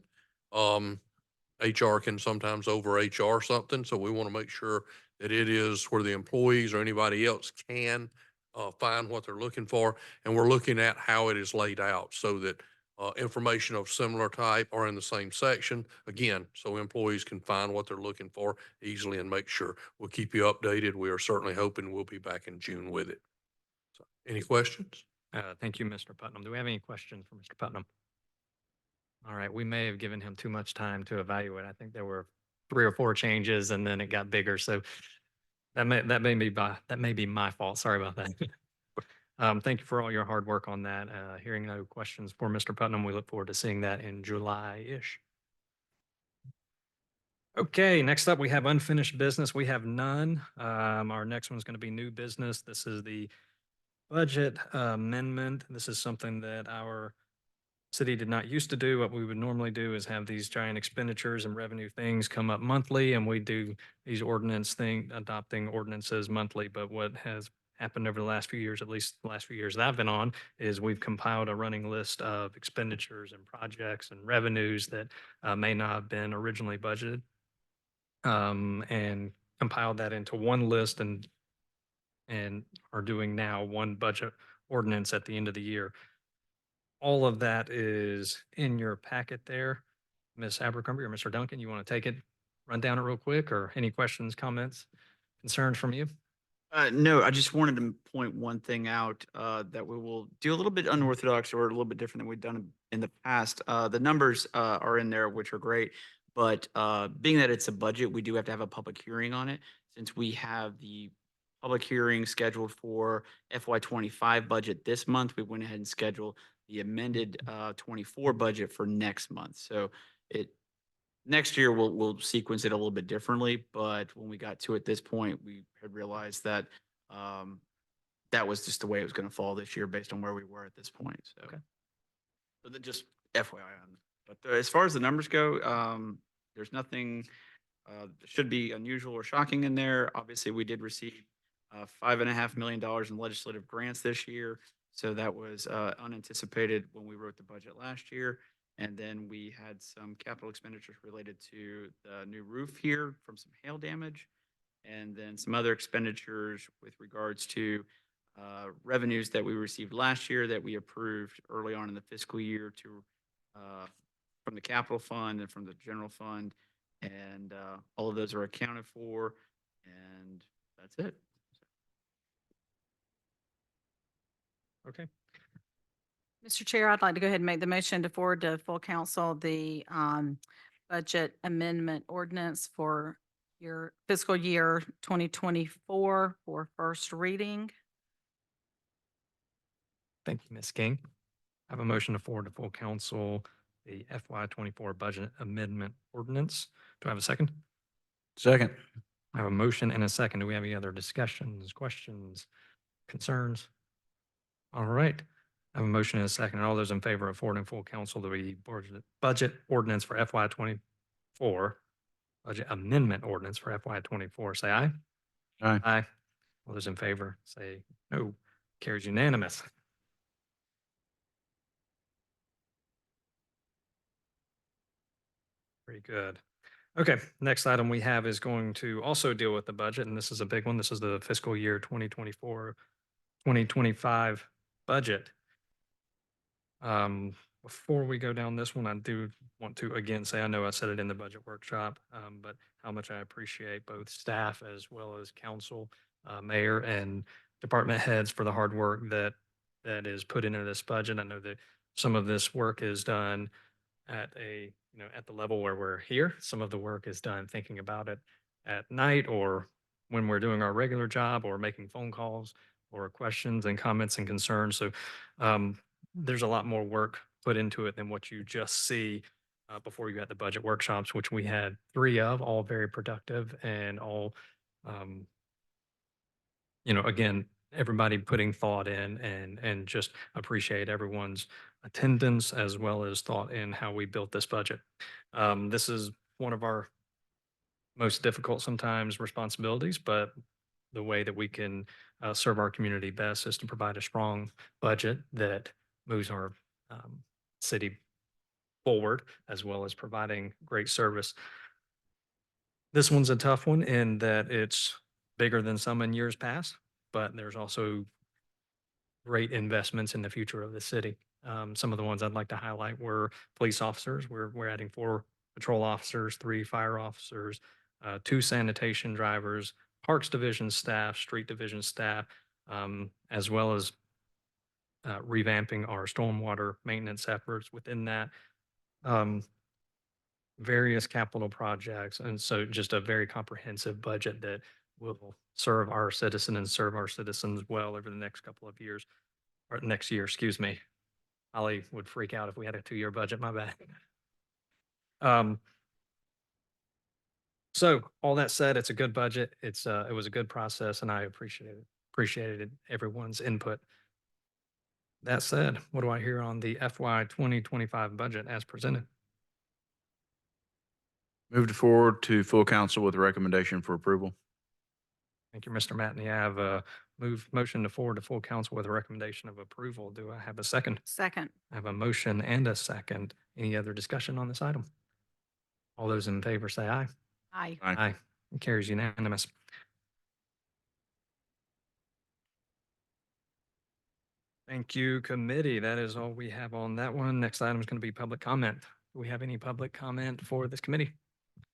HR can sometimes over HR something, so we want to make sure that it is where the employees or anybody else can find what they're looking for. And we're looking at how it is laid out so that information of similar type are in the same section. Again, so employees can find what they're looking for easily and make sure. We'll keep you updated. We are certainly hoping we'll be back in June with it. So, any questions? Thank you, Mr. Putnam. Do we have any questions for Mr. Putnam? All right, we may have given him too much time to evaluate. I think there were 3 or 4 changes and then it got bigger. So that may be my fault. Sorry about that. Thank you for all your hard work on that. Hearing no questions for Mr. Putnam, we look forward to seeing that in July-ish. Okay, next up, we have unfinished business. We have none. Our next one's going to be new business. This is the budget amendment. This is something that our city did not used to do. What we would normally do is have these giant expenditures and revenue things come up monthly, and we do these adopting ordinances monthly. But what has happened over the last few years, at least the last few years that I've been on, is we've compiled a running list of expenditures and projects and revenues that may not have been originally budgeted, and compiled that into one list and are doing now one budget ordinance at the end of the year. All of that is in your packet there. Ms. Abercrombie or Mr. Duncan, you want to take it, run down it real quick, or any questions, comments, concerns from you? No, I just wanted to point one thing out, that we will do a little bit unorthodox or a little bit different than we've done in the past. The numbers, are in there, which are great. But, being that it's a budget, we do have to have a public hearing on it. Since we have the public hearing scheduled for FY 25 budget this month, we went ahead and scheduled the amended, 24 budget for next month. So next year we'll sequence it a little bit differently, but when we got to at this point, we had realized that that was just the way it was going to fall this year based on where we were at this point. So, Okay. so then just FYI on. But as far as the numbers go, there's nothing that should be unusual or shocking in there. Obviously, we did receive $5.5 million in legislative grants this year, so that was unanticipated when we wrote the budget last year. And then we had some capital expenditures related to the new roof here from some hail damage. And then some other expenditures with regards to revenues that we received last year that we approved early on in the fiscal year to from the capital fund and from the general fund. And all of those are accounted for. And that's it. Okay. Mr. Chair, I'd like to go ahead and make the motion to forward to full council the budget amendment ordinance for your fiscal year 2024 for first reading. Thank you, Ms. King. I have a motion to forward to full council the FY 24 budget amendment ordinance. Do I have a second? Second. I have a motion and a second. Do we have any other discussions, questions, concerns? All right. I have a motion and a second. All those in favor of forwarding full council the budget ordinance for FY 24, budget amendment ordinance for FY 24, say aye. Aye. Aye. All those in favor say no. Carries unanimous. Very good. Okay, next item we have is going to also deal with the budget, and this is a big one. This is the fiscal year 2024, 2025 budget. Before we go down this one, I do want to again say, I know I said it in the budget workshop, but how much I appreciate both staff as well as council, mayor and department heads for the hard work that that is put into this budget. I know that some of this work is done at a, at the level where we're here. Some of the work is done thinking about it at night or when we're doing our regular job or making phone calls or questions and comments and concerns. So there's a lot more work put into it than what you just see before you had the budget workshops, which we had 3 of, all very productive and all, um, again, everybody putting thought in and just appreciate everyone's attendance as well as thought in how we built this budget. This is one of our most difficult sometimes responsibilities, but the way that we can serve our community best is to provide a strong budget that moves our city forward, as well as providing great service. This one's a tough one in that it's bigger than some in years past, but there's also great investments in the future of the city. Some of the ones I'd like to highlight were police officers. We're adding 4 patrol officers, 3 fire officers, 2 sanitation drivers, parks division staff, street division staff, as well as revamping our stormwater maintenance efforts within that. Various capital projects. And so just a very comprehensive budget that will serve our citizen and serve our citizens well over the next couple of years, or next year, excuse me. Holly would freak out if we had a 2-year budget, my bad. So all that said, it's a good budget. It was a good process and I appreciated everyone's input. That said, what do I hear on the FY 2025 budget as presented? Moved forward to full council with a recommendation for approval. Thank you, Mr. Matney. I have a motion to forward to full council with a recommendation of approval. Do I have a second? Second. I have a motion and a second. Any other discussion on this item? All those in favor say aye. Aye. Aye. It carries unanimous. Thank you, committee. That is all we have on that one. Next item is going to be public comment. Do we have any public comment for this committee?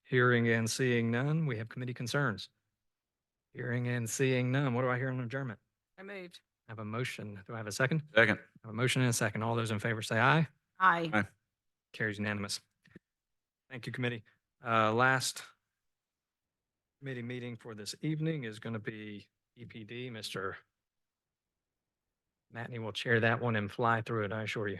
Hearing and seeing none, we have committee concerns. Hearing and seeing none. What do I hear on adjournment? I moved. I have a motion. Do I have a second? Second. I have a motion and a second. All those in favor say aye. Aye. Aye. Carries unanimous. Thank you, committee. Last committee meeting for this evening is going to be EPD. Mr. Matney will chair that one and fly through it, I assure you.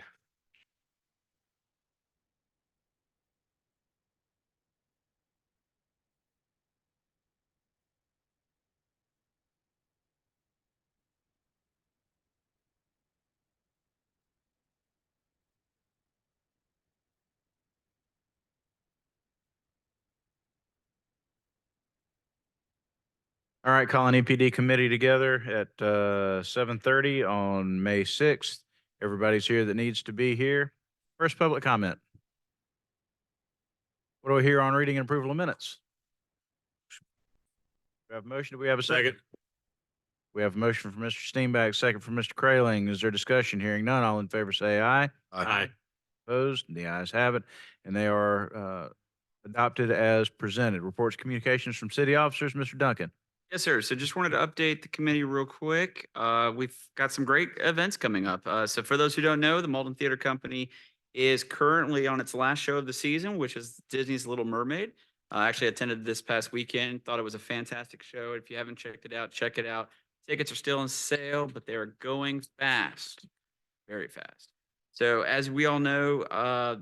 All right, calling EPD committee together at 7:30 on May 6th. Everybody's here that needs to be here. First public comment. What do we hear on reading and approval of minutes? We have a motion. Do we have a second? We have a motion from Mr. Steenbeck, second from Mr. Kraling. Is there discussion? Hearing none, all in favor say aye. Aye. Opposed? The ayes have it, and they are adopted as presented. Reports, communications from city officers. Mr. Duncan. Yes, sir. So just wanted to update the committee real quick. We've got some great events coming up. So for those who don't know, the Mauldin Theater Company is currently on its last show of the season, which is Disney's Little Mermaid. I actually attended this past weekend, thought it was a fantastic show. If you haven't checked it out, check it out. Tickets are still on sale, but they are going fast, very fast. So as we all know,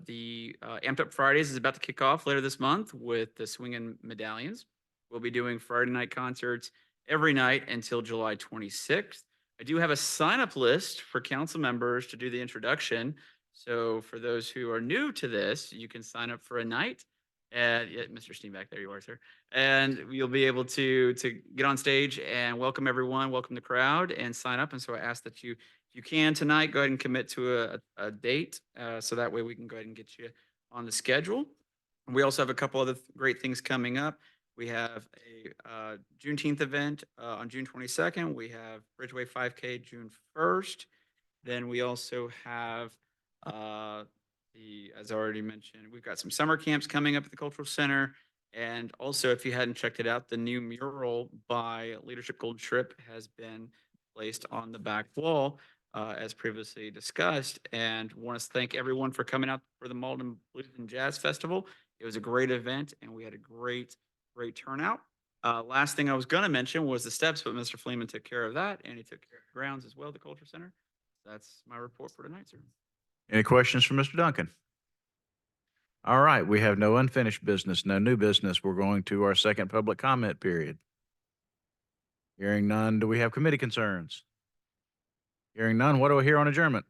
the Amped Up Fridays is about to kick off later this month with the Swingin' Medallions. We'll be doing Friday night concerts every night until July 26th. I do have a sign-up list for council members to do the introduction. So for those who are new to this, you can sign up for a night. And yeah, Mr. Steenbeck, there you are, sir. And you'll be able to get on stage and welcome everyone, welcome the crowd, and sign up. And so I ask that you, if you can tonight, go ahead and commit to a date, so that way we can go ahead and get you on the schedule. We also have a couple other great things coming up. We have a Juneteenth event on June 22nd. We have Bridgeway 5K June 1st. Then we also have as I already mentioned, we've got some summer camps coming up at the Cultural Center. And also, if you hadn't checked it out, the new mural by Leadership Gold Trip has been placed on the back wall. as previously discussed, and want to thank everyone for coming out for the Mauldin Blues and Jazz Festival. It was a great event, and we had a great turnout. Last thing I was going to mention was the steps, but Mr. Fleeman took care of that, and he took care of the grounds as well, the Culture Center. That's my report for tonight, sir. Any questions for Mr. Duncan? All right, we have no unfinished business, no new business. We're going to our second public comment period. Hearing none, do we have committee concerns? Hearing none, what do I hear on adjournment?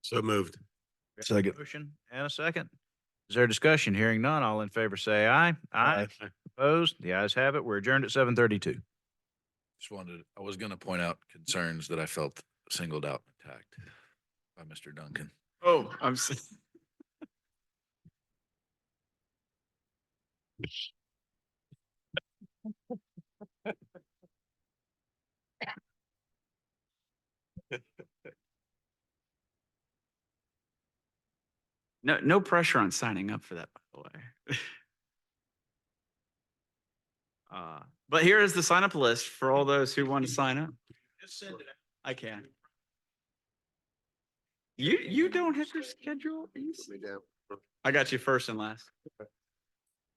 So moved. Second. Motion and a second. Is there discussion? Hearing none, all in favor say aye. Aye. Opposed? The ayes have it. We're adjourned at 7:32. I was gonna point out concerns that I felt singled out and attacked by Mr. Duncan. Oh, no pressure on signing up for that, by the way. But here is the sign up list for all those who want to sign up. Just send it out. I can. You don't have your schedule? Are you I got you first and last.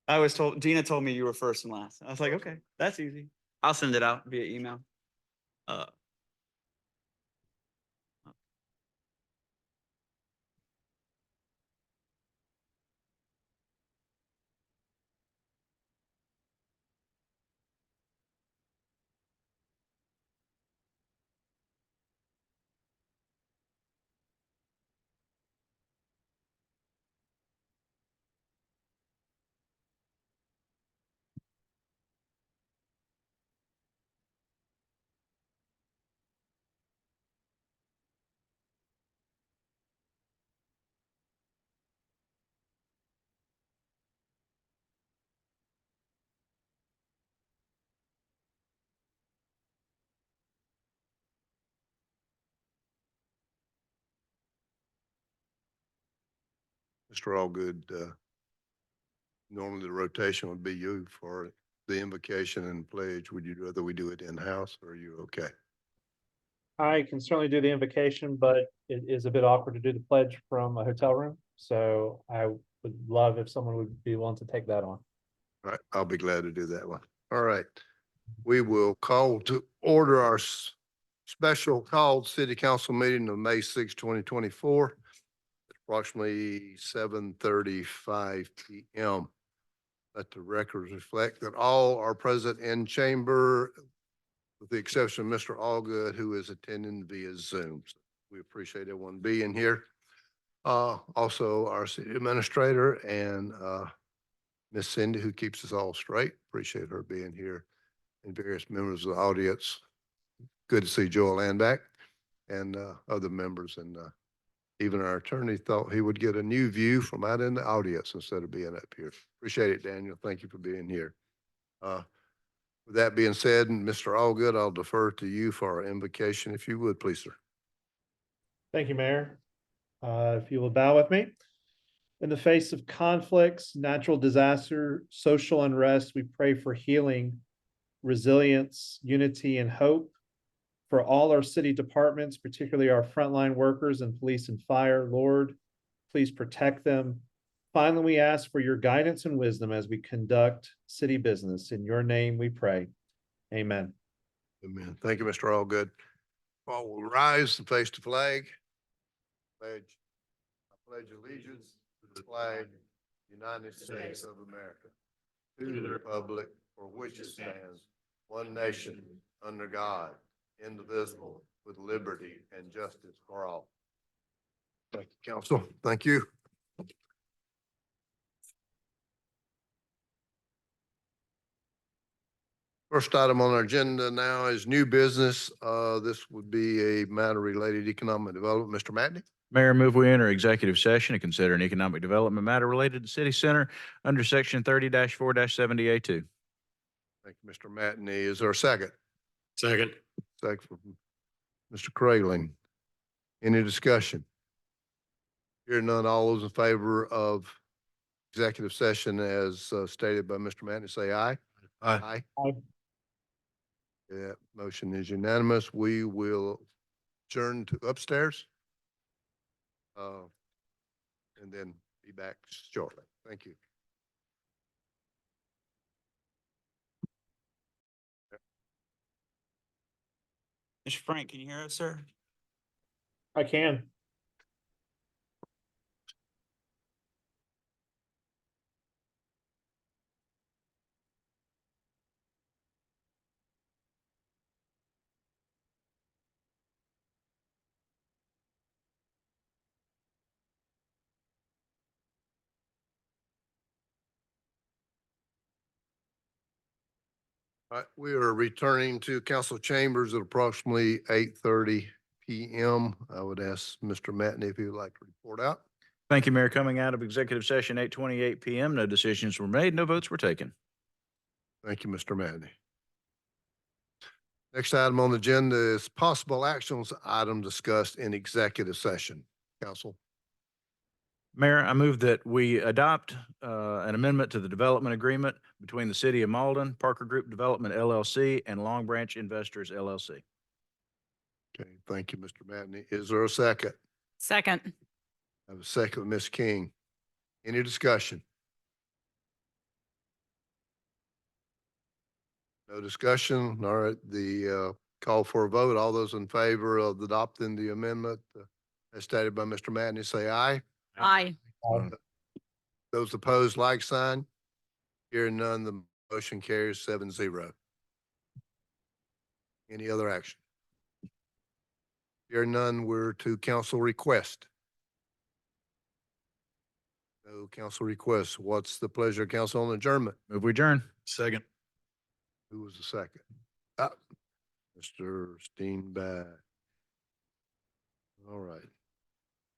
I was told, Dina told me you were first and last. I was like, okay, that's easy. I'll send it out via email. Mr. Allgood, normally the rotation would be you for the invocation and pledge. Would you rather we do it in-house or are you okay? I can certainly do the invocation, but it is a bit awkward to do the pledge from a hotel room. So I would love if someone would be willing to take that on. All right, I'll be glad to do that one. All right. We will call to order our special called city council meeting of May 6, 2024. Approximately 7:35 PM. Let the records reflect that all are present in chamber, with the exception of Mr. Allgood, who is attending via Zoom. So we appreciate everyone being here. Also our city administrator and Miss Cindy, who keeps us all straight. Appreciate her being here, and various members of the audience. Good to see Joel Landback and other members, and even our attorney thought he would get a new view from out in the audience instead of being up here. Appreciate it, Daniel. Thank you for being here. With that being said, Mr. Allgood, I'll defer to you for our invocation, if you would, please, sir. Thank you, Mayor. If you will bow with me. In the face of conflicts, natural disaster, social unrest, we pray for healing, resilience, unity, and hope for all our city departments, particularly our frontline workers and police and fire. Lord, please protect them. Finally, we ask for your guidance and wisdom as we conduct city business. In your name we pray. Amen. Amen. Thank you, Mr. Allgood. All will rise and face the flag. Pledge. I pledge allegiance to the flag, United States of America, to the republic for which it stands, one nation, under God, indivisible, with liberty and justice for all. Thank you, council. Thank you. First item on our agenda now is new business. This would be a matter related to economic development. Mr. Matney? Mayor, move we enter executive session to consider an economic development matter related to city center under section 30-4-70A2. Thank you, Mr. Matney. Is there a second? Second. Second from Mr. Crayling. Any discussion? Hearing none, all those in favor of executive session as stated by Mr. Matney, say aye. Aye. Aye. Yeah, motion is unanimous. We will adjourn to upstairs. And then be back shortly. Thank you. Mr. Frank, can you hear us, sir? I can. All right, we are returning to council chambers at approximately 8:30 PM. I would ask Mr. Matney if he would like to report out. Thank you, Mayor. Coming out of executive session, 8:28 PM, no decisions were made, no votes were taken. Thank you, Mr. Matney. Next item on the agenda is possible actions item discussed in executive session. Council. Mayor, I move that we adopt an amendment to the development agreement between the City of Mauldin, Parker Group Development LLC, and Long Branch Investors LLC. Okay, thank you, Mr. Matney. Is there a second? Second. I have a second with Ms. King. Any discussion? No discussion. All right, the call for a vote. All those in favor of adopting the amendment as stated by Mr. Matney, say aye. Aye. Those opposed, like sign. Hearing none, the motion carries 7-0. Any other action? Hearing none, we're to council request. No council requests. What's the pleasure of council on adjournment? Move we adjourn. Second. Who was the second? Mr. Steenbeck. All right.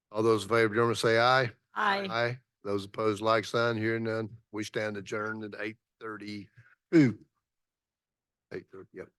All those in favor of adjournment say aye. Aye. Aye. Those opposed, like sign. Hearing none, we stand adjourned at 8:32. 8:30, yep.